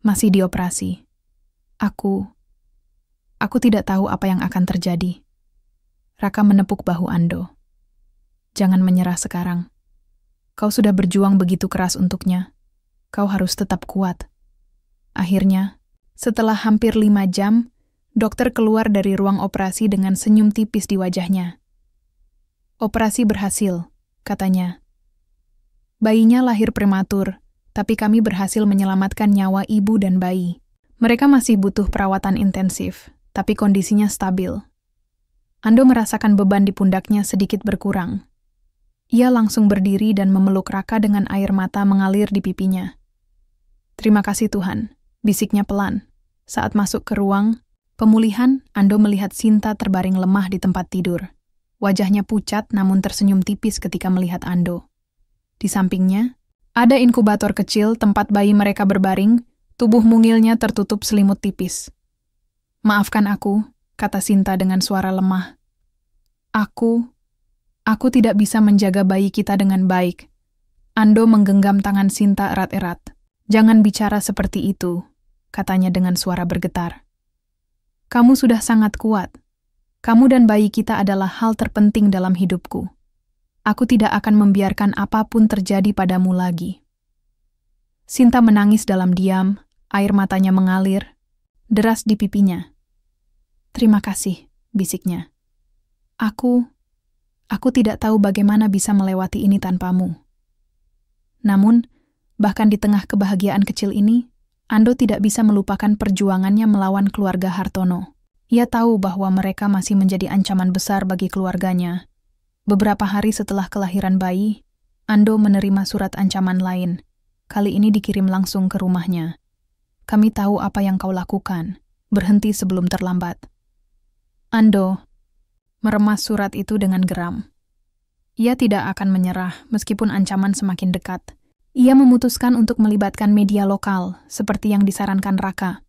Masih dioperasi. Aku tidak tahu apa yang akan terjadi. Raka menepuk bahu Ando. Jangan menyerah sekarang. Kau sudah berjuang begitu keras untuknya. Kau harus tetap kuat. Akhirnya, setelah hampir 5 jam, dokter keluar dari ruang operasi dengan senyum tipis di wajahnya. Operasi berhasil, katanya. Bayinya lahir prematur, tapi kami berhasil menyelamatkan nyawa ibu dan bayi. Mereka masih butuh perawatan intensif, tapi kondisinya stabil. Ando merasakan beban di pundaknya sedikit berkurang. Ia langsung berdiri dan memeluk Raka dengan air mata mengalir di pipinya. Terima kasih Tuhan, bisiknya pelan. Saat masuk ke ruang pemulihan, Ando melihat Sinta terbaring lemah di tempat tidur. Wajahnya pucat namun tersenyum tipis ketika melihat Ando. Di sampingnya, ada inkubator kecil tempat bayi mereka berbaring, tubuh mungilnya tertutup selimut tipis. Maafkan aku, kata Sinta dengan suara lemah. Aku tidak bisa menjaga bayi kita dengan baik. Ando menggenggam tangan Sinta erat-erat. Jangan bicara seperti itu, katanya dengan suara bergetar. Kamu sudah sangat kuat. Kamu dan bayi kita adalah hal terpenting dalam hidupku. Aku tidak akan membiarkan apapun terjadi padamu lagi. Sinta menangis dalam diam, air matanya mengalir, deras di pipinya. Terima kasih, bisiknya. Aku tidak tahu bagaimana bisa melewati ini tanpamu. Namun, bahkan di tengah kebahagiaan kecil ini, Ando tidak bisa melupakan perjuangannya melawan keluarga Hartono. Ia tahu bahwa mereka masih menjadi ancaman besar bagi keluarganya. Beberapa hari setelah kelahiran bayi, Ando menerima surat ancaman lain. Kali ini dikirim langsung ke rumahnya. Kami tahu apa yang kau lakukan. Berhenti sebelum terlambat. Ando meremas surat itu dengan geram. Ia tidak akan menyerah meskipun ancaman semakin dekat. Ia memutuskan untuk melibatkan media lokal, seperti yang disarankan Raka.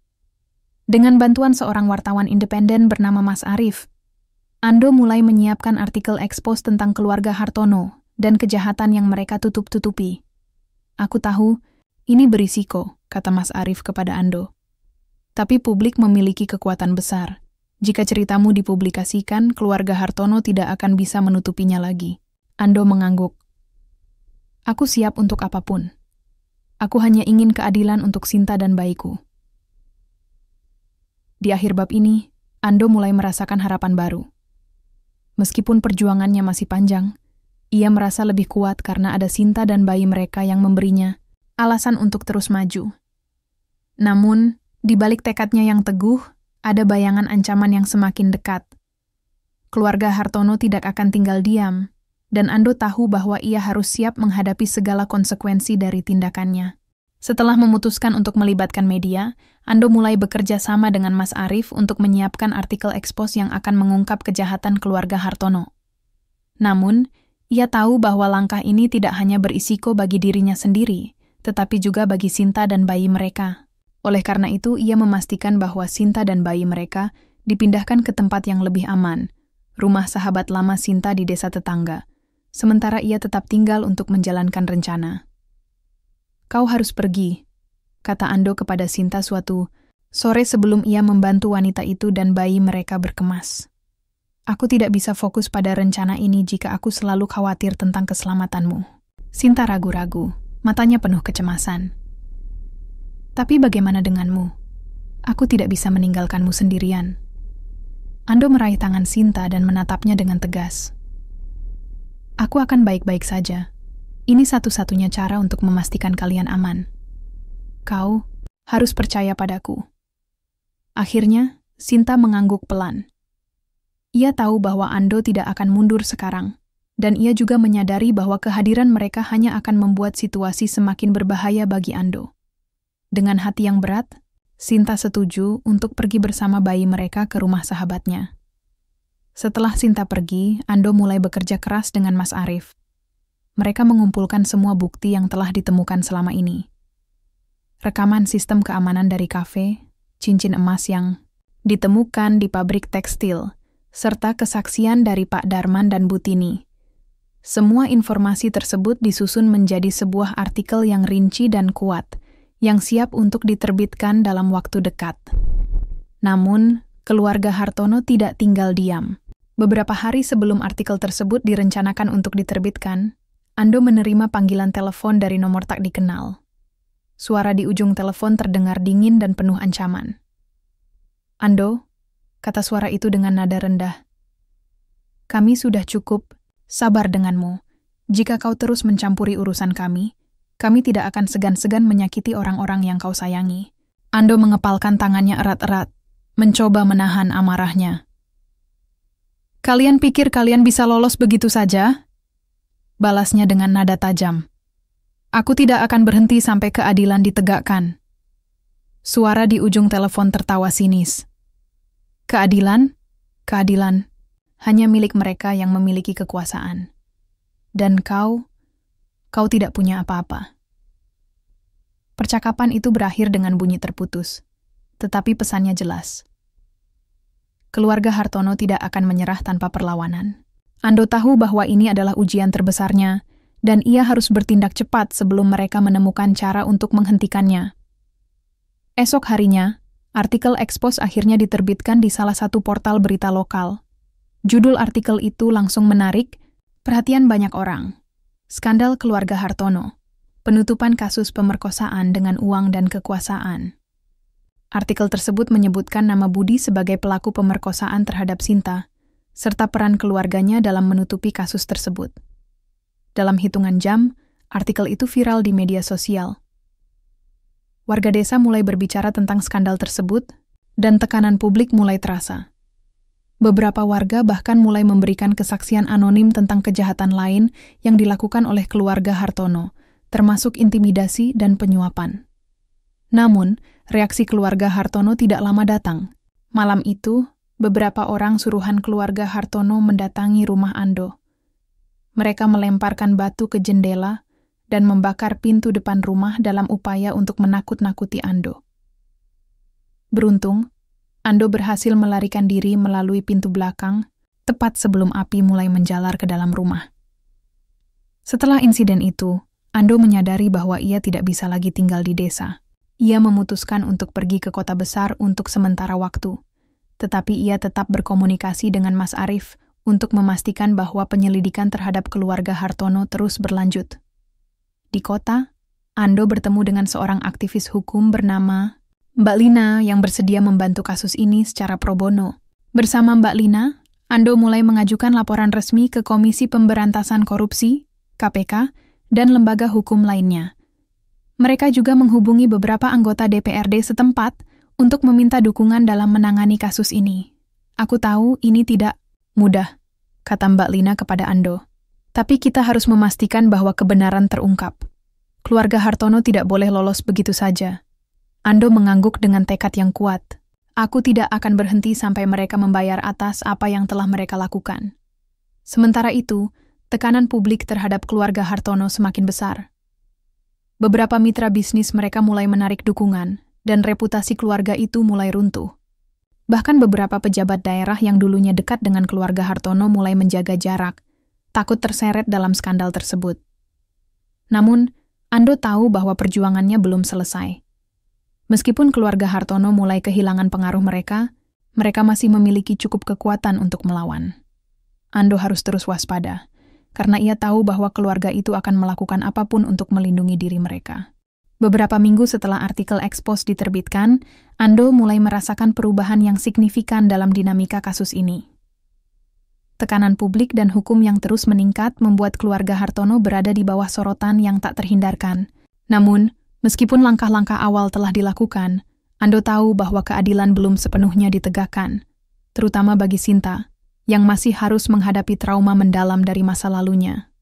Dengan bantuan seorang wartawan independen bernama Mas Arif, Ando mulai menyiapkan artikel ekspos tentang keluarga Hartono dan kejahatan yang mereka tutup-tutupi. Aku tahu, ini berisiko, kata Mas Arif kepada Ando. Tapi publik memiliki kekuatan besar. Jika ceritamu dipublikasikan, keluarga Hartono tidak akan bisa menutupinya lagi. Ando mengangguk. Aku siap untuk apapun. Aku hanya ingin keadilan untuk Sinta dan bayiku. Di akhir bab ini, Ando mulai merasakan harapan baru. Meskipun perjuangannya masih panjang, ia merasa lebih kuat karena ada Sinta dan bayi mereka yang memberinya alasan untuk terus maju. Namun, di balik tekadnya yang teguh, ada bayangan ancaman yang semakin dekat. Keluarga Hartono tidak akan tinggal diam, dan Ando tahu bahwa ia harus siap menghadapi segala konsekuensi dari tindakannya. Setelah memutuskan untuk melibatkan media, Ando mulai bekerja sama dengan Mas Arief untuk menyiapkan artikel ekspos yang akan mengungkap kejahatan keluarga Hartono. Namun, ia tahu bahwa langkah ini tidak hanya berisiko bagi dirinya sendiri, tetapi juga bagi Sinta dan bayi mereka. Oleh karena itu, ia memastikan bahwa Sinta dan bayi mereka dipindahkan ke tempat yang lebih aman, rumah sahabat lama Sinta di desa tetangga, sementara ia tetap tinggal untuk menjalankan rencana. "Kau harus pergi," kata Ando kepada Sinta suatu sore sebelum ia membantu wanita itu dan bayi mereka berkemas. "Aku tidak bisa fokus pada rencana ini jika aku selalu khawatir tentang keselamatanmu." Sinta ragu-ragu, matanya penuh kecemasan. "Tapi bagaimana denganmu? Aku tidak bisa meninggalkanmu sendirian." Ando meraih tangan Sinta dan menatapnya dengan tegas. "Aku akan baik-baik saja. Ini satu-satunya cara untuk memastikan kalian aman. Kau harus percaya padaku." Akhirnya, Sinta mengangguk pelan. Ia tahu bahwa Ando tidak akan mundur sekarang, dan ia juga menyadari bahwa kehadiran mereka hanya akan membuat situasi semakin berbahaya bagi Ando. Dengan hati yang berat, Sinta setuju untuk pergi bersama bayi mereka ke rumah sahabatnya. Setelah Sinta pergi, Ando mulai bekerja keras dengan Mas Arief. Mereka mengumpulkan semua bukti yang telah ditemukan selama ini. Rekaman sistem keamanan dari kafe, cincin emas yang ditemukan di pabrik tekstil, serta kesaksian dari Pak Darman dan Bu Tini. Semua informasi tersebut disusun menjadi sebuah artikel yang rinci dan kuat, yang siap untuk diterbitkan dalam waktu dekat. Namun, keluarga Hartono tidak tinggal diam. Beberapa hari sebelum artikel tersebut direncanakan untuk diterbitkan, Ando menerima panggilan telepon dari nomor tak dikenal. Suara di ujung telepon terdengar dingin dan penuh ancaman. "Ando," kata suara itu dengan nada rendah. "Kami sudah cukup sabar denganmu. Jika kau terus mencampuri urusan kami tidak akan segan-segan menyakiti orang-orang yang kau sayangi." Ando mengepalkan tangannya erat-erat, mencoba menahan amarahnya. "Kalian pikir kalian bisa lolos begitu saja?" balasnya dengan nada tajam. "Aku tidak akan berhenti sampai keadilan ditegakkan." Suara di ujung telepon tertawa sinis. "Keadilan? Keadilan hanya milik mereka yang memiliki kekuasaan. Dan kau tidak punya apa-apa." Percakapan itu berakhir dengan bunyi terputus, tetapi pesannya jelas. Keluarga Hartono tidak akan menyerah tanpa perlawanan. Ando tahu bahwa ini adalah ujian terbesarnya, dan ia harus bertindak cepat sebelum mereka menemukan cara untuk menghentikannya. Esok harinya, artikel ekspos akhirnya diterbitkan di salah satu portal berita lokal. Judul artikel itu langsung menarik perhatian banyak orang. "Skandal Keluarga Hartono, penutupan kasus pemerkosaan dengan uang dan kekuasaan." Artikel tersebut menyebutkan nama Budi sebagai pelaku pemerkosaan terhadap Sinta, serta peran keluarganya dalam menutupi kasus tersebut. Dalam hitungan jam, artikel itu viral di media sosial. Warga desa mulai berbicara tentang skandal tersebut, dan tekanan publik mulai terasa. Beberapa warga bahkan mulai memberikan kesaksian anonim tentang kejahatan lain yang dilakukan oleh keluarga Hartono, termasuk intimidasi dan penyuapan. Namun, reaksi keluarga Hartono tidak lama datang. Malam itu, beberapa orang suruhan keluarga Hartono mendatangi rumah Ando. Mereka melemparkan batu ke jendela dan membakar pintu depan rumah dalam upaya untuk menakut-nakuti Ando. Beruntung, Ando berhasil melarikan diri melalui pintu belakang, tepat sebelum api mulai menjalar ke dalam rumah. Setelah insiden itu, Ando menyadari bahwa ia tidak bisa lagi tinggal di desa. Ia memutuskan untuk pergi ke kota besar untuk sementara waktu. Tetapi ia tetap berkomunikasi dengan Mas Arief untuk memastikan bahwa penyelidikan terhadap keluarga Hartono terus berlanjut. Di kota, Ando bertemu dengan seorang aktivis hukum bernama Mbak Lina yang bersedia membantu kasus ini secara pro bono. Bersama Mbak Lina, Ando mulai mengajukan laporan resmi ke Komisi Pemberantasan Korupsi, KPK, dan lembaga hukum lainnya. Mereka juga menghubungi beberapa anggota DPRD setempat untuk meminta dukungan dalam menangani kasus ini. "Aku tahu ini tidak mudah," kata Mbak Lina kepada Ando. "Tapi kita harus memastikan bahwa kebenaran terungkap. Keluarga Hartono tidak boleh lolos begitu saja. Ando mengangguk dengan tekad yang kuat. Aku tidak akan berhenti sampai mereka membayar atas apa yang telah mereka lakukan. Sementara itu, tekanan publik terhadap keluarga Hartono semakin besar. Beberapa mitra bisnis mereka mulai menarik dukungan, dan reputasi keluarga itu mulai runtuh. Bahkan beberapa pejabat daerah yang dulunya dekat dengan keluarga Hartono mulai menjaga jarak, takut terseret dalam skandal tersebut. Namun, Ando tahu bahwa perjuangannya belum selesai. Meskipun keluarga Hartono mulai kehilangan pengaruh mereka masih memiliki cukup kekuatan untuk melawan. Ando harus terus waspada, karena ia tahu bahwa keluarga itu akan melakukan apapun untuk melindungi diri mereka. Beberapa minggu setelah artikel Expose diterbitkan, Ando mulai merasakan perubahan yang signifikan dalam dinamika kasus ini. Tekanan publik dan hukum yang terus meningkat membuat keluarga Hartono berada di bawah sorotan yang tak terhindarkan. Namun, meskipun langkah-langkah awal telah dilakukan, Ando tahu bahwa keadilan belum sepenuhnya ditegakkan, terutama bagi Sinta, yang masih harus menghadapi trauma mendalam dari masa lalunya.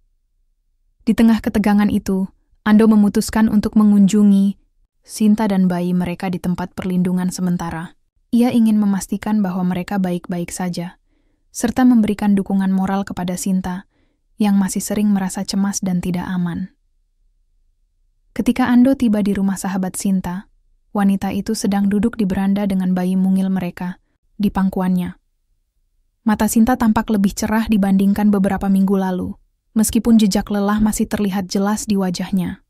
Di tengah ketegangan itu, Ando memutuskan untuk mengunjungi Sinta dan bayi mereka di tempat perlindungan sementara. Ia ingin memastikan bahwa mereka baik-baik saja, serta memberikan dukungan moral kepada Sinta, yang masih sering merasa cemas dan tidak aman. Ketika Ando tiba di rumah sahabat Sinta, wanita itu sedang duduk di beranda dengan bayi mungil mereka di pangkuannya. Mata Sinta tampak lebih cerah dibandingkan beberapa minggu lalu, meskipun jejak lelah masih terlihat jelas di wajahnya.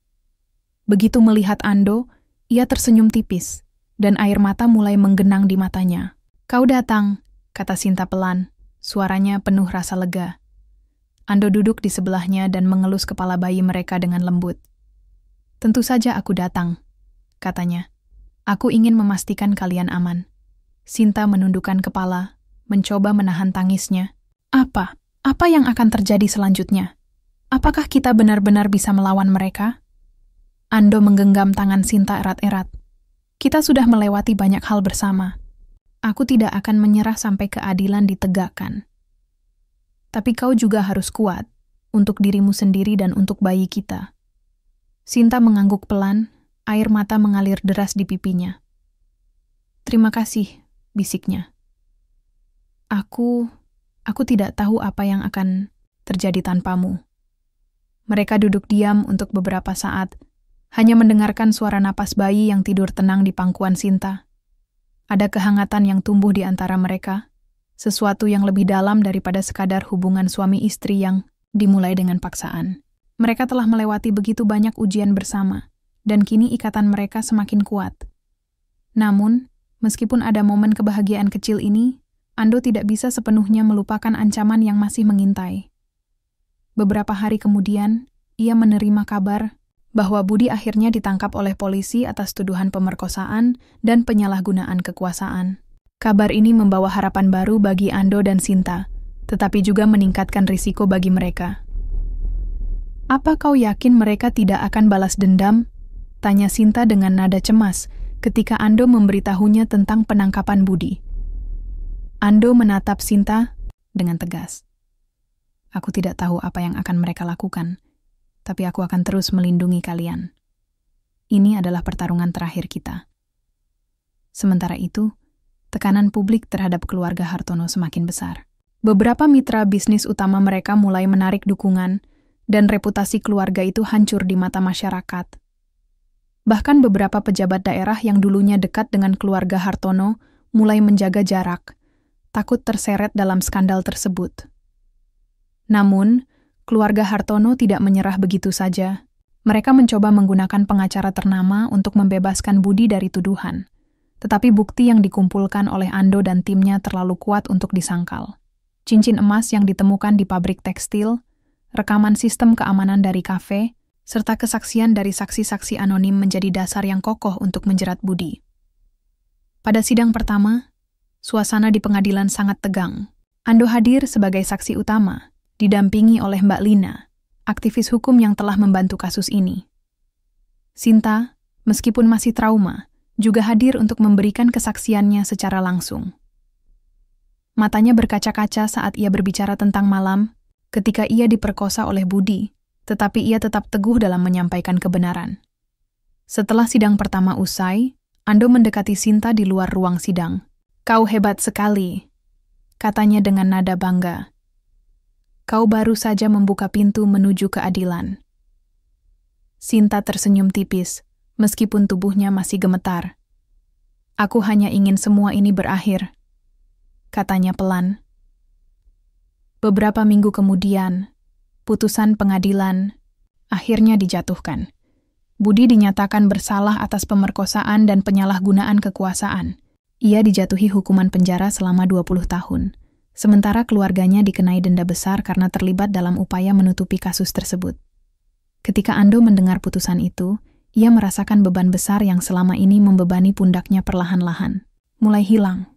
Begitu melihat Ando, ia tersenyum tipis, dan air mata mulai menggenang di matanya. "Kau datang," kata Sinta pelan. Suaranya penuh rasa lega. Ando duduk di sebelahnya dan mengelus kepala bayi mereka dengan lembut. "Tentu saja aku datang," katanya. "Aku ingin memastikan kalian aman." Sinta menundukkan kepala, mencoba menahan tangisnya. Apa yang akan terjadi selanjutnya? Apakah kita benar-benar bisa melawan mereka?" Ando menggenggam tangan Sinta erat-erat. "Kita sudah melewati banyak hal bersama. Aku tidak akan menyerah sampai keadilan ditegakkan. Tapi kau juga harus kuat untuk dirimu sendiri dan untuk bayi kita." Sinta mengangguk pelan, air mata mengalir deras di pipinya. "Terima kasih," bisiknya. Aku tidak tahu apa yang akan terjadi tanpamu." Mereka duduk diam untuk beberapa saat, hanya mendengarkan suara napas bayi yang tidur tenang di pangkuan Sinta. Ada kehangatan yang tumbuh di antara mereka, sesuatu yang lebih dalam daripada sekadar hubungan suami istri yang dimulai dengan paksaan. Mereka telah melewati begitu banyak ujian bersama, dan kini ikatan mereka semakin kuat. Namun, meskipun ada momen kebahagiaan kecil ini, Ando tidak bisa sepenuhnya melupakan ancaman yang masih mengintai. Beberapa hari kemudian, ia menerima kabar bahwa Budi akhirnya ditangkap oleh polisi atas tuduhan pemerkosaan dan penyalahgunaan kekuasaan. Kabar ini membawa harapan baru bagi Ando dan Sinta, tetapi juga meningkatkan risiko bagi mereka. "Apa kau yakin mereka tidak akan balas dendam?" tanya Sinta dengan nada cemas ketika Ando memberitahunya tentang penangkapan Budi. Ando menatap Sinta dengan tegas. "Aku tidak tahu apa yang akan mereka lakukan, tapi aku akan terus melindungi kalian. Ini adalah pertarungan terakhir kita." Sementara itu, tekanan publik terhadap keluarga Hartono semakin besar. Beberapa mitra bisnis utama mereka mulai menarik dukungan, dan reputasi keluarga itu hancur di mata masyarakat. Bahkan beberapa pejabat daerah yang dulunya dekat dengan keluarga Hartono mulai menjaga jarak, takut terseret dalam skandal tersebut. Namun, keluarga Hartono tidak menyerah begitu saja. Mereka mencoba menggunakan pengacara ternama untuk membebaskan Budi dari tuduhan. Tetapi bukti yang dikumpulkan oleh Ando dan timnya terlalu kuat untuk disangkal. Cincin emas yang ditemukan di pabrik tekstil, rekaman sistem keamanan dari kafe, serta kesaksian dari saksi-saksi anonim menjadi dasar yang kokoh untuk menjerat Budi. Pada sidang pertama, suasana di pengadilan sangat tegang. Ando hadir sebagai saksi utama, didampingi oleh Mbak Lina, aktivis hukum yang telah membantu kasus ini. Sinta, meskipun masih trauma, juga hadir untuk memberikan kesaksiannya secara langsung. Matanya berkaca-kaca saat ia berbicara tentang malam ketika ia diperkosa oleh Budi tetapi ia tetap teguh dalam menyampaikan kebenaran. Setelah sidang pertama usai, Ando mendekati Sinta di luar ruang sidang. "Kau hebat sekali," katanya dengan nada bangga. "Kau baru saja membuka pintu menuju keadilan." Sinta tersenyum tipis, meskipun tubuhnya masih gemetar. "Aku hanya ingin semua ini berakhir," katanya pelan. Beberapa minggu kemudian, putusan pengadilan akhirnya dijatuhkan. Budi dinyatakan bersalah atas pemerkosaan dan penyalahgunaan kekuasaan. Ia dijatuhi hukuman penjara selama 20 tahun, sementara keluarganya dikenai denda besar karena terlibat dalam upaya menutupi kasus tersebut. Ketika Ando mendengar putusan itu, ia merasakan beban besar yang selama ini membebani pundaknya perlahan-lahan. Mulai hilang.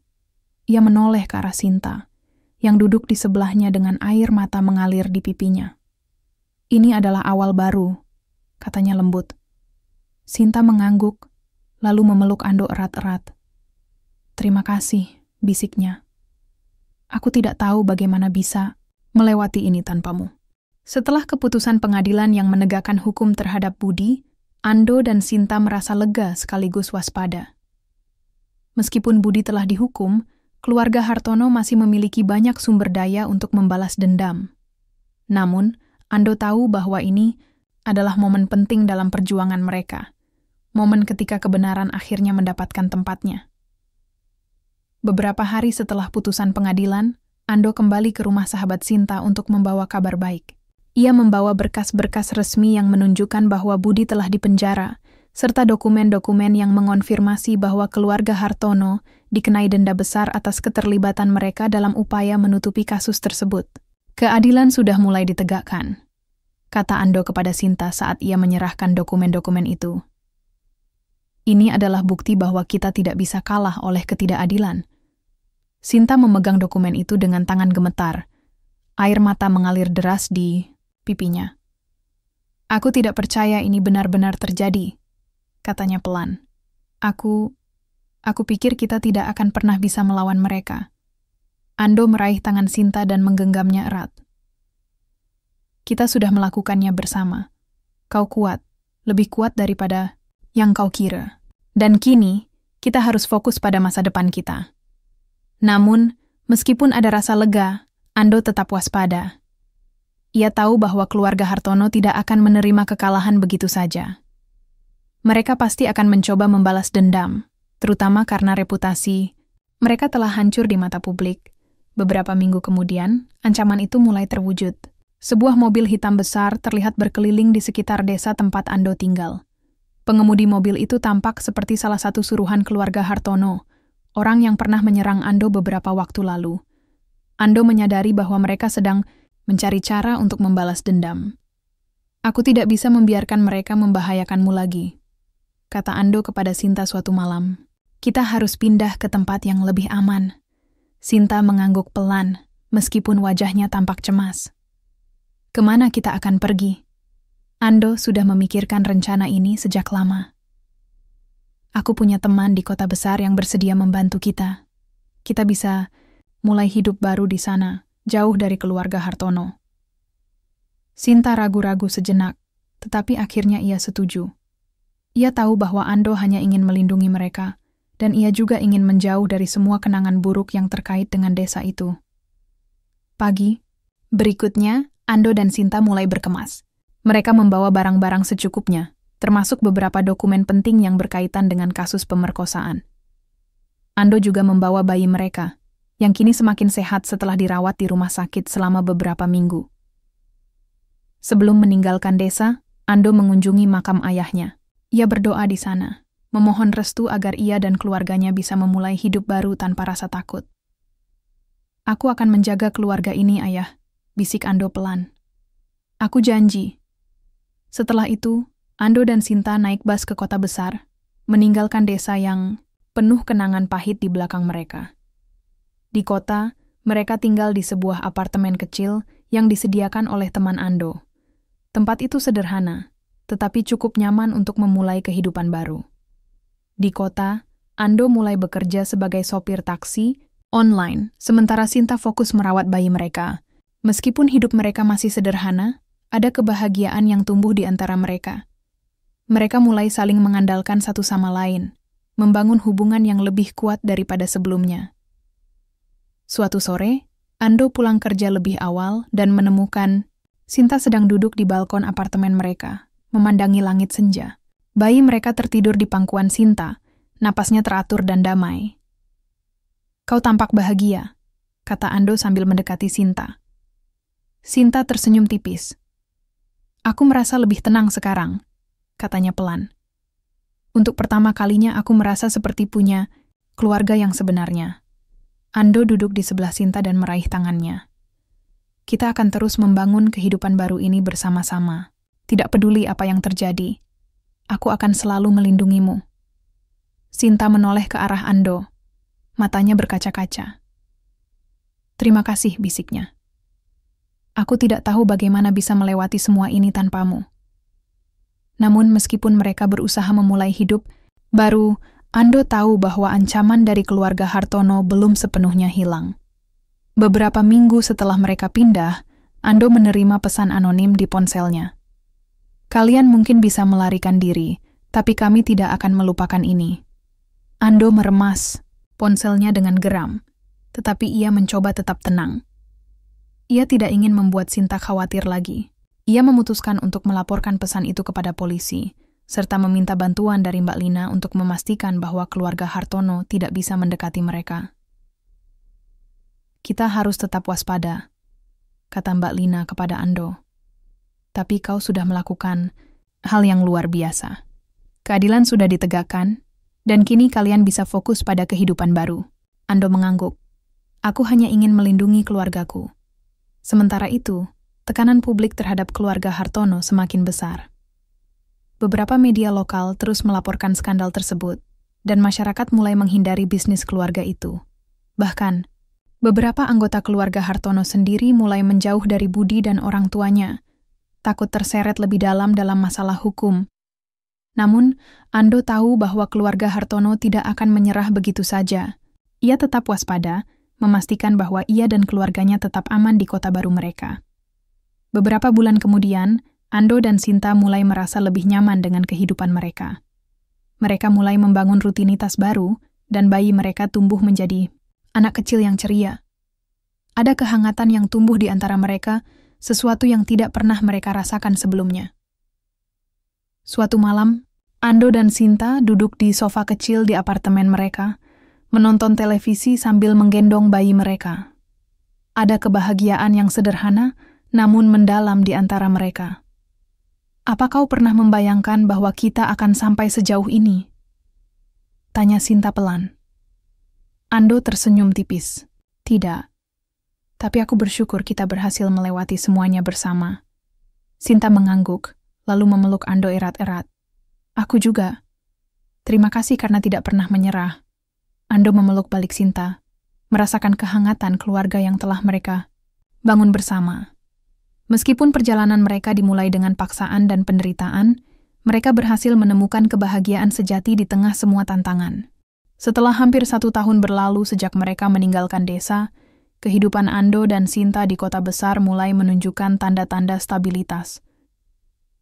Ia menoleh ke arah Sinta, yang duduk di sebelahnya dengan air mata mengalir di pipinya. "Ini adalah awal baru," katanya lembut. Sinta mengangguk, lalu memeluk Ando erat-erat. "Terima kasih," bisiknya. "Aku tidak tahu bagaimana bisa melewati ini tanpamu." Setelah keputusan pengadilan yang menegakkan hukum terhadap Budi, Ando dan Sinta merasa lega sekaligus waspada. Meskipun Budi telah dihukum, keluarga Hartono masih memiliki banyak sumber daya untuk membalas dendam. Namun, Ando tahu bahwa ini adalah momen penting dalam perjuangan mereka. Momen ketika kebenaran akhirnya mendapatkan tempatnya. Beberapa hari setelah putusan pengadilan, Ando kembali ke rumah sahabat Sinta untuk membawa kabar baik. Ia membawa berkas-berkas resmi yang menunjukkan bahwa Budi telah dipenjara, serta dokumen-dokumen yang mengonfirmasi bahwa keluarga Hartono dikenai denda besar atas keterlibatan mereka dalam upaya menutupi kasus tersebut. "Keadilan sudah mulai ditegakkan," kata Ando kepada Sinta saat ia menyerahkan dokumen-dokumen itu. "Ini adalah bukti bahwa kita tidak bisa kalah oleh ketidakadilan." Sinta memegang dokumen itu dengan tangan gemetar. Air mata mengalir deras di pipinya. "Aku tidak percaya ini benar-benar terjadi," katanya pelan. Aku pikir kita tidak akan pernah bisa melawan mereka." Ando meraih tangan Sinta dan menggenggamnya erat. "Kita sudah melakukannya bersama. Kau kuat, lebih kuat daripada yang kau kira. Dan kini, kita harus fokus pada masa depan kita." Namun, meskipun ada rasa lega, Ando tetap waspada. Ia tahu bahwa keluarga Hartono tidak akan menerima kekalahan begitu saja. Mereka pasti akan mencoba membalas dendam, terutama karena reputasi mereka telah hancur di mata publik. Beberapa minggu kemudian, ancaman itu mulai terwujud. Sebuah mobil hitam besar terlihat berkeliling di sekitar desa tempat Ando tinggal. Pengemudi mobil itu tampak seperti salah satu suruhan keluarga Hartono, orang yang pernah menyerang Ando beberapa waktu lalu. Ando menyadari bahwa mereka sedang mencari cara untuk membalas dendam. "Aku tidak bisa membiarkan mereka membahayakanmu lagi," kata Ando kepada Sinta suatu malam. "Kita harus pindah ke tempat yang lebih aman." Sinta mengangguk pelan, meskipun wajahnya tampak cemas. "Kemana kita akan pergi?" Ando sudah memikirkan rencana ini sejak lama. "Aku punya teman di kota besar yang bersedia membantu kita. Kita bisa mulai hidup baru di sana, jauh dari keluarga Hartono." Sinta ragu-ragu sejenak, tetapi akhirnya ia setuju. Ia tahu bahwa Ando hanya ingin melindungi mereka, dan ia juga ingin menjauh dari semua kenangan buruk yang terkait dengan desa itu. Pagi berikutnya, Ando dan Sinta mulai berkemas. Mereka membawa barang-barang secukupnya, termasuk beberapa dokumen penting yang berkaitan dengan kasus pemerkosaan. Ando juga membawa bayi mereka, yang kini semakin sehat setelah dirawat di rumah sakit selama beberapa minggu. Sebelum meninggalkan desa, Ando mengunjungi makam ayahnya. Ia berdoa di sana, memohon restu agar ia dan keluarganya bisa memulai hidup baru tanpa rasa takut. "Aku akan menjaga keluarga ini, Ayah," bisik Ando pelan. "Aku janji." Setelah itu, Ando dan Sinta naik bus ke kota besar, meninggalkan desa yang penuh kenangan pahit di belakang mereka. Di kota, mereka tinggal di sebuah apartemen kecil yang disediakan oleh teman Ando. Tempat itu sederhana, tetapi cukup nyaman untuk memulai kehidupan baru. Di kota, Ando mulai bekerja sebagai sopir taksi online, sementara Sinta fokus merawat bayi mereka. Meskipun hidup mereka masih sederhana, Ada kebahagiaan yang tumbuh di antara mereka. Mereka mulai saling mengandalkan satu sama lain, membangun hubungan yang lebih kuat daripada sebelumnya. Suatu sore, Ando pulang kerja lebih awal dan menemukan Sinta sedang duduk di balkon apartemen mereka, memandangi langit senja. Bayi mereka tertidur di pangkuan Sinta, napasnya teratur dan damai. "Kau tampak bahagia," kata Ando sambil mendekati Sinta. Sinta tersenyum tipis. "Aku merasa lebih tenang sekarang," katanya pelan. "Untuk pertama kalinya aku merasa seperti punya keluarga yang sebenarnya." Ando duduk di sebelah Sinta dan meraih tangannya. "Kita akan terus membangun kehidupan baru ini bersama-sama. Tidak peduli apa yang terjadi. Aku akan selalu melindungimu." Sinta menoleh ke arah Ando. Matanya berkaca-kaca. "Terima kasih," bisiknya. "Aku tidak tahu bagaimana bisa melewati semua ini tanpamu." Namun meskipun mereka berusaha memulai hidup baru, Ando tahu bahwa ancaman dari keluarga Hartono belum sepenuhnya hilang. Beberapa minggu setelah mereka pindah, Ando menerima pesan anonim di ponselnya. "Kalian mungkin bisa melarikan diri, tapi kami tidak akan melupakan ini." Ando meremas ponselnya dengan geram, tetapi ia mencoba tetap tenang. Ia tidak ingin membuat Sinta khawatir lagi. Ia memutuskan untuk melaporkan pesan itu kepada polisi, serta meminta bantuan dari Mbak Lina untuk memastikan bahwa keluarga Hartono tidak bisa mendekati mereka. "Kita harus tetap waspada," kata Mbak Lina kepada Ando. "Tapi kau sudah melakukan hal yang luar biasa. Keadilan sudah ditegakkan, dan kini kalian bisa fokus pada kehidupan baru." Ando mengangguk. "Aku hanya ingin melindungi keluargaku." Sementara itu, tekanan publik terhadap keluarga Hartono semakin besar. Beberapa media lokal terus melaporkan skandal tersebut, dan masyarakat mulai menghindari bisnis keluarga itu. Bahkan, beberapa anggota keluarga Hartono sendiri mulai menjauh dari Budi dan orang tuanya, takut terseret lebih dalam masalah hukum. Namun, Ando tahu bahwa keluarga Hartono tidak akan menyerah begitu saja. Ia tetap waspada, memastikan bahwa ia dan keluarganya tetap aman di kota baru mereka. Beberapa bulan kemudian, Ando dan Sinta mulai merasa lebih nyaman dengan kehidupan mereka. Mereka mulai membangun rutinitas baru, dan bayi mereka tumbuh menjadi anak kecil yang ceria. Ada kehangatan yang tumbuh di antara mereka, sesuatu yang tidak pernah mereka rasakan sebelumnya. Suatu malam, Ando dan Sinta duduk di sofa kecil di apartemen mereka, menonton televisi sambil menggendong bayi mereka. Ada kebahagiaan yang sederhana, namun mendalam di antara mereka. "Apa kau pernah membayangkan bahwa kita akan sampai sejauh ini?" tanya Sinta pelan. Ando tersenyum tipis. "Tidak. Tapi aku bersyukur kita berhasil melewati semuanya bersama." Sinta mengangguk, lalu memeluk Ando erat-erat. "Aku juga. Terima kasih karena tidak pernah menyerah." Ando memeluk balik Sinta, merasakan kehangatan keluarga yang telah mereka bangun bersama. Meskipun perjalanan mereka dimulai dengan paksaan dan penderitaan, mereka berhasil menemukan kebahagiaan sejati di tengah semua tantangan. Setelah hampir 1 tahun berlalu sejak mereka meninggalkan desa, kehidupan Ando dan Sinta di kota besar mulai menunjukkan tanda-tanda stabilitas.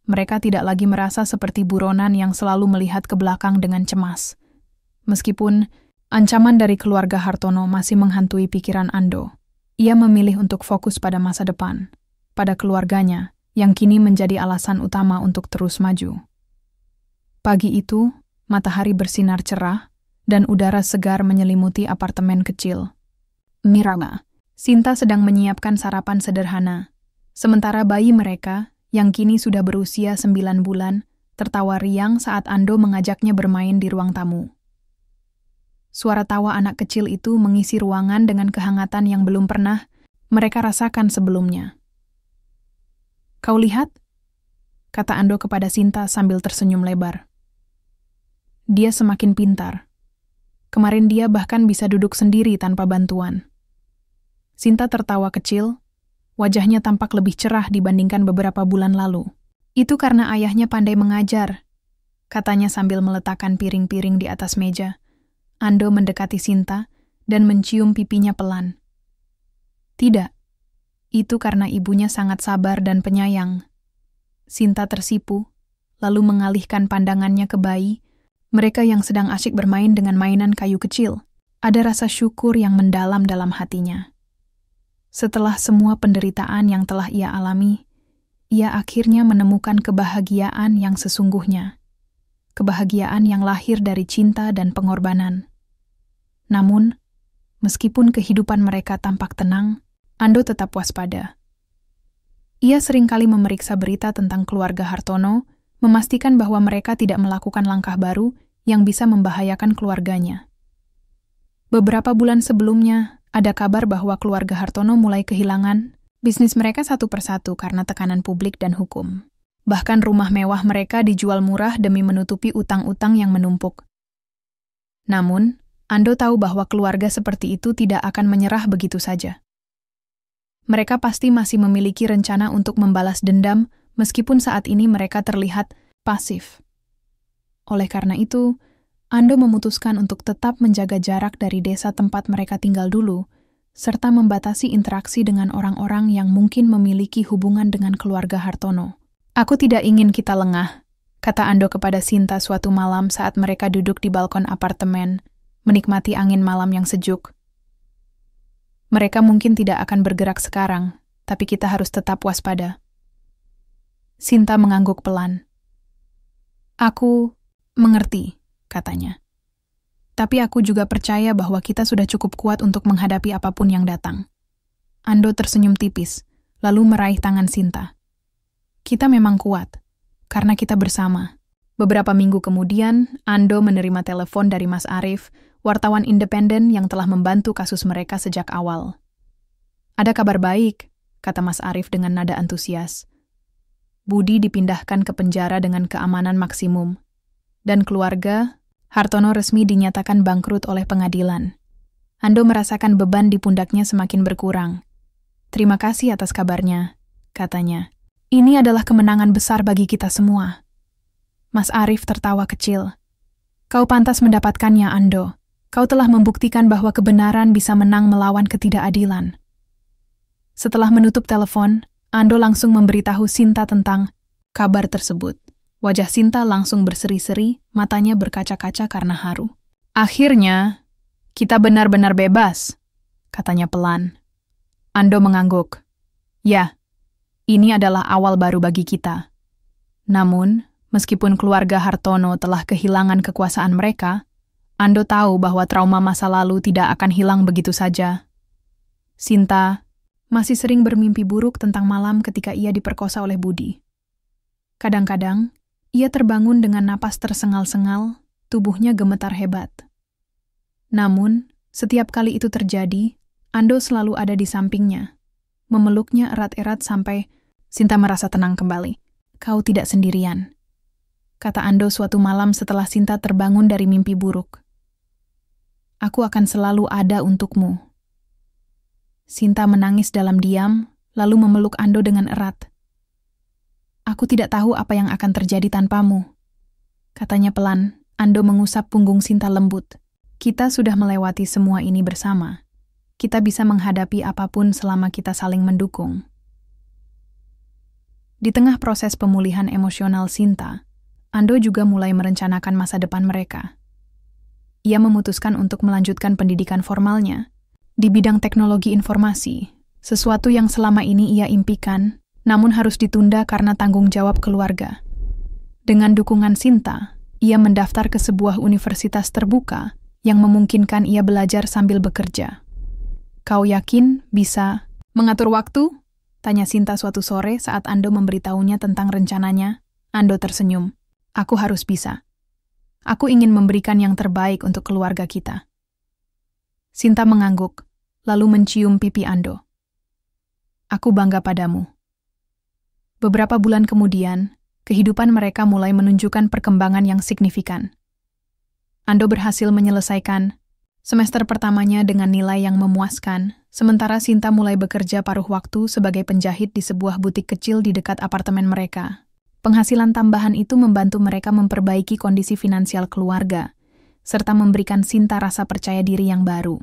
Mereka tidak lagi merasa seperti buronan yang selalu melihat ke belakang dengan cemas. Meskipun ancaman dari keluarga Hartono masih menghantui pikiran Ando, ia memilih untuk fokus pada masa depan, pada keluarganya, yang kini menjadi alasan utama untuk terus maju. Pagi itu, matahari bersinar cerah, dan udara segar menyelimuti apartemen kecil. Mirama, Sinta sedang menyiapkan sarapan sederhana, sementara bayi mereka, yang kini sudah berusia 9 bulan, tertawa riang saat Ando mengajaknya bermain di ruang tamu. Suara tawa anak kecil itu mengisi ruangan dengan kehangatan yang belum pernah mereka rasakan sebelumnya. "Kau lihat?" kata Ando kepada Sinta sambil tersenyum lebar. "Dia semakin pintar. Kemarin dia bahkan bisa duduk sendiri tanpa bantuan." Sinta tertawa kecil, wajahnya tampak lebih cerah dibandingkan beberapa bulan lalu. "Itu karena ayahnya pandai mengajar," katanya sambil meletakkan piring-piring di atas meja. Ando mendekati Sinta dan mencium pipinya pelan. "Tidak, itu karena ibunya sangat sabar dan penyayang," Sinta tersipu, lalu mengalihkan pandangannya ke bayi, mereka yang sedang asyik bermain dengan mainan kayu kecil. Ada rasa syukur yang mendalam dalam hatinya. Setelah semua penderitaan yang telah ia alami, ia akhirnya menemukan kebahagiaan yang sesungguhnya. Kebahagiaan yang lahir dari cinta dan pengorbanan. Namun, meskipun kehidupan mereka tampak tenang, Ando tetap waspada. Ia seringkali memeriksa berita tentang keluarga Hartono, memastikan bahwa mereka tidak melakukan langkah baru yang bisa membahayakan keluarganya. Beberapa bulan sebelumnya, ada kabar bahwa keluarga Hartono mulai kehilangan bisnis mereka satu persatu karena tekanan publik dan hukum. Bahkan rumah mewah mereka dijual murah demi menutupi utang-utang yang menumpuk. Namun, Ando tahu bahwa keluarga seperti itu tidak akan menyerah begitu saja. Mereka pasti masih memiliki rencana untuk membalas dendam, meskipun saat ini mereka terlihat pasif. Oleh karena itu, Ando memutuskan untuk tetap menjaga jarak dari desa tempat mereka tinggal dulu, serta membatasi interaksi dengan orang-orang yang mungkin memiliki hubungan dengan keluarga Hartono. "Aku tidak ingin kita lengah," kata Ando kepada Sinta suatu malam saat mereka duduk di balkon apartemen, menikmati angin malam yang sejuk. "Mereka mungkin tidak akan bergerak sekarang, tapi kita harus tetap waspada." Sinta mengangguk pelan. "Aku mengerti," katanya. "Tapi aku juga percaya bahwa kita sudah cukup kuat untuk menghadapi apapun yang datang." Ando tersenyum tipis, lalu meraih tangan Sinta. "Kita memang kuat, karena kita bersama." Beberapa minggu kemudian, Ando menerima telepon dari Mas Arif, wartawan independen yang telah membantu kasus mereka sejak awal. "Ada kabar baik," kata Mas Arif dengan nada antusias. "Budi dipindahkan ke penjara dengan keamanan maksimum, dan keluarga Hartono resmi dinyatakan bangkrut oleh pengadilan." Ando merasakan beban di pundaknya semakin berkurang. "Terima kasih atas kabarnya," katanya. "Ini adalah kemenangan besar bagi kita semua." Mas Arif tertawa kecil. "Kau pantas mendapatkannya, Ando. Kau telah membuktikan bahwa kebenaran bisa menang melawan ketidakadilan." Setelah menutup telepon, Ando langsung memberitahu Sinta tentang kabar tersebut. Wajah Sinta langsung berseri-seri, matanya berkaca-kaca karena haru. "Akhirnya, kita benar-benar bebas," katanya pelan. Ando mengangguk. "Ya, ini adalah awal baru bagi kita. Namun, meskipun keluarga Hartono telah kehilangan kekuasaan mereka, Ando tahu bahwa trauma masa lalu tidak akan hilang begitu saja." Sinta masih sering bermimpi buruk tentang malam ketika ia diperkosa oleh Budi. Kadang-kadang, ia terbangun dengan napas tersengal-sengal, tubuhnya gemetar hebat. Namun, setiap kali itu terjadi, Ando selalu ada di sampingnya, memeluknya erat-erat sampai Sinta merasa tenang kembali. "Kau tidak sendirian," kata Ando suatu malam setelah Sinta terbangun dari mimpi buruk. "Aku akan selalu ada untukmu." Sinta menangis dalam diam, lalu memeluk Ando dengan erat. "Aku tidak tahu apa yang akan terjadi tanpamu," katanya pelan. Ando mengusap punggung Sinta lembut. "Kita sudah melewati semua ini bersama. Kita bisa menghadapi apapun selama kita saling mendukung." Di tengah proses pemulihan emosional Sinta, Ando juga mulai merencanakan masa depan mereka. Ia memutuskan untuk melanjutkan pendidikan formalnya di bidang teknologi informasi, sesuatu yang selama ini ia impikan, namun harus ditunda karena tanggung jawab keluarga. Dengan dukungan Sinta, ia mendaftar ke sebuah universitas terbuka yang memungkinkan ia belajar sambil bekerja. "Kau yakin bisa mengatur waktu?" tanya Sinta suatu sore saat Ando memberitahunya tentang rencananya. Ando tersenyum. "Aku harus bisa. Aku ingin memberikan yang terbaik untuk keluarga kita." Sinta mengangguk, lalu mencium pipi Ando. "Aku bangga padamu." Beberapa bulan kemudian, kehidupan mereka mulai menunjukkan perkembangan yang signifikan. Ando berhasil menyelesaikan semester pertamanya dengan nilai yang memuaskan, sementara Sinta mulai bekerja paruh waktu sebagai penjahit di sebuah butik kecil di dekat apartemen mereka. Penghasilan tambahan itu membantu mereka memperbaiki kondisi finansial keluarga, serta memberikan Sinta rasa percaya diri yang baru.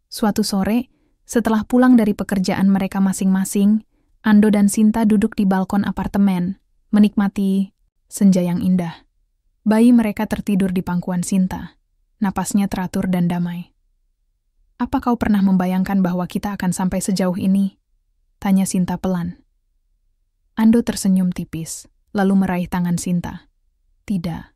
Suatu sore, setelah pulang dari pekerjaan mereka masing-masing, Ando dan Sinta duduk di balkon apartemen, menikmati senja yang indah. Bayi mereka tertidur di pangkuan Sinta, napasnya teratur dan damai. "Apa kau pernah membayangkan bahwa kita akan sampai sejauh ini?" tanya Sinta pelan. Ando tersenyum tipis, lalu meraih tangan Sinta. "Tidak,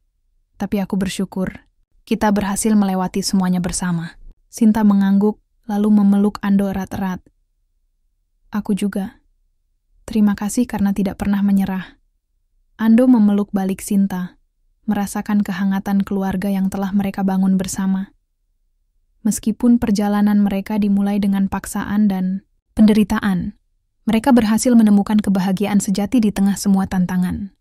tapi aku bersyukur kita berhasil melewati semuanya bersama." Sinta mengangguk, lalu memeluk Ando erat-erat. "Aku juga. Terima kasih karena tidak pernah menyerah." Ando memeluk balik Sinta, merasakan kehangatan keluarga yang telah mereka bangun bersama. Meskipun perjalanan mereka dimulai dengan paksaan dan penderitaan, mereka berhasil menemukan kebahagiaan sejati di tengah semua tantangan.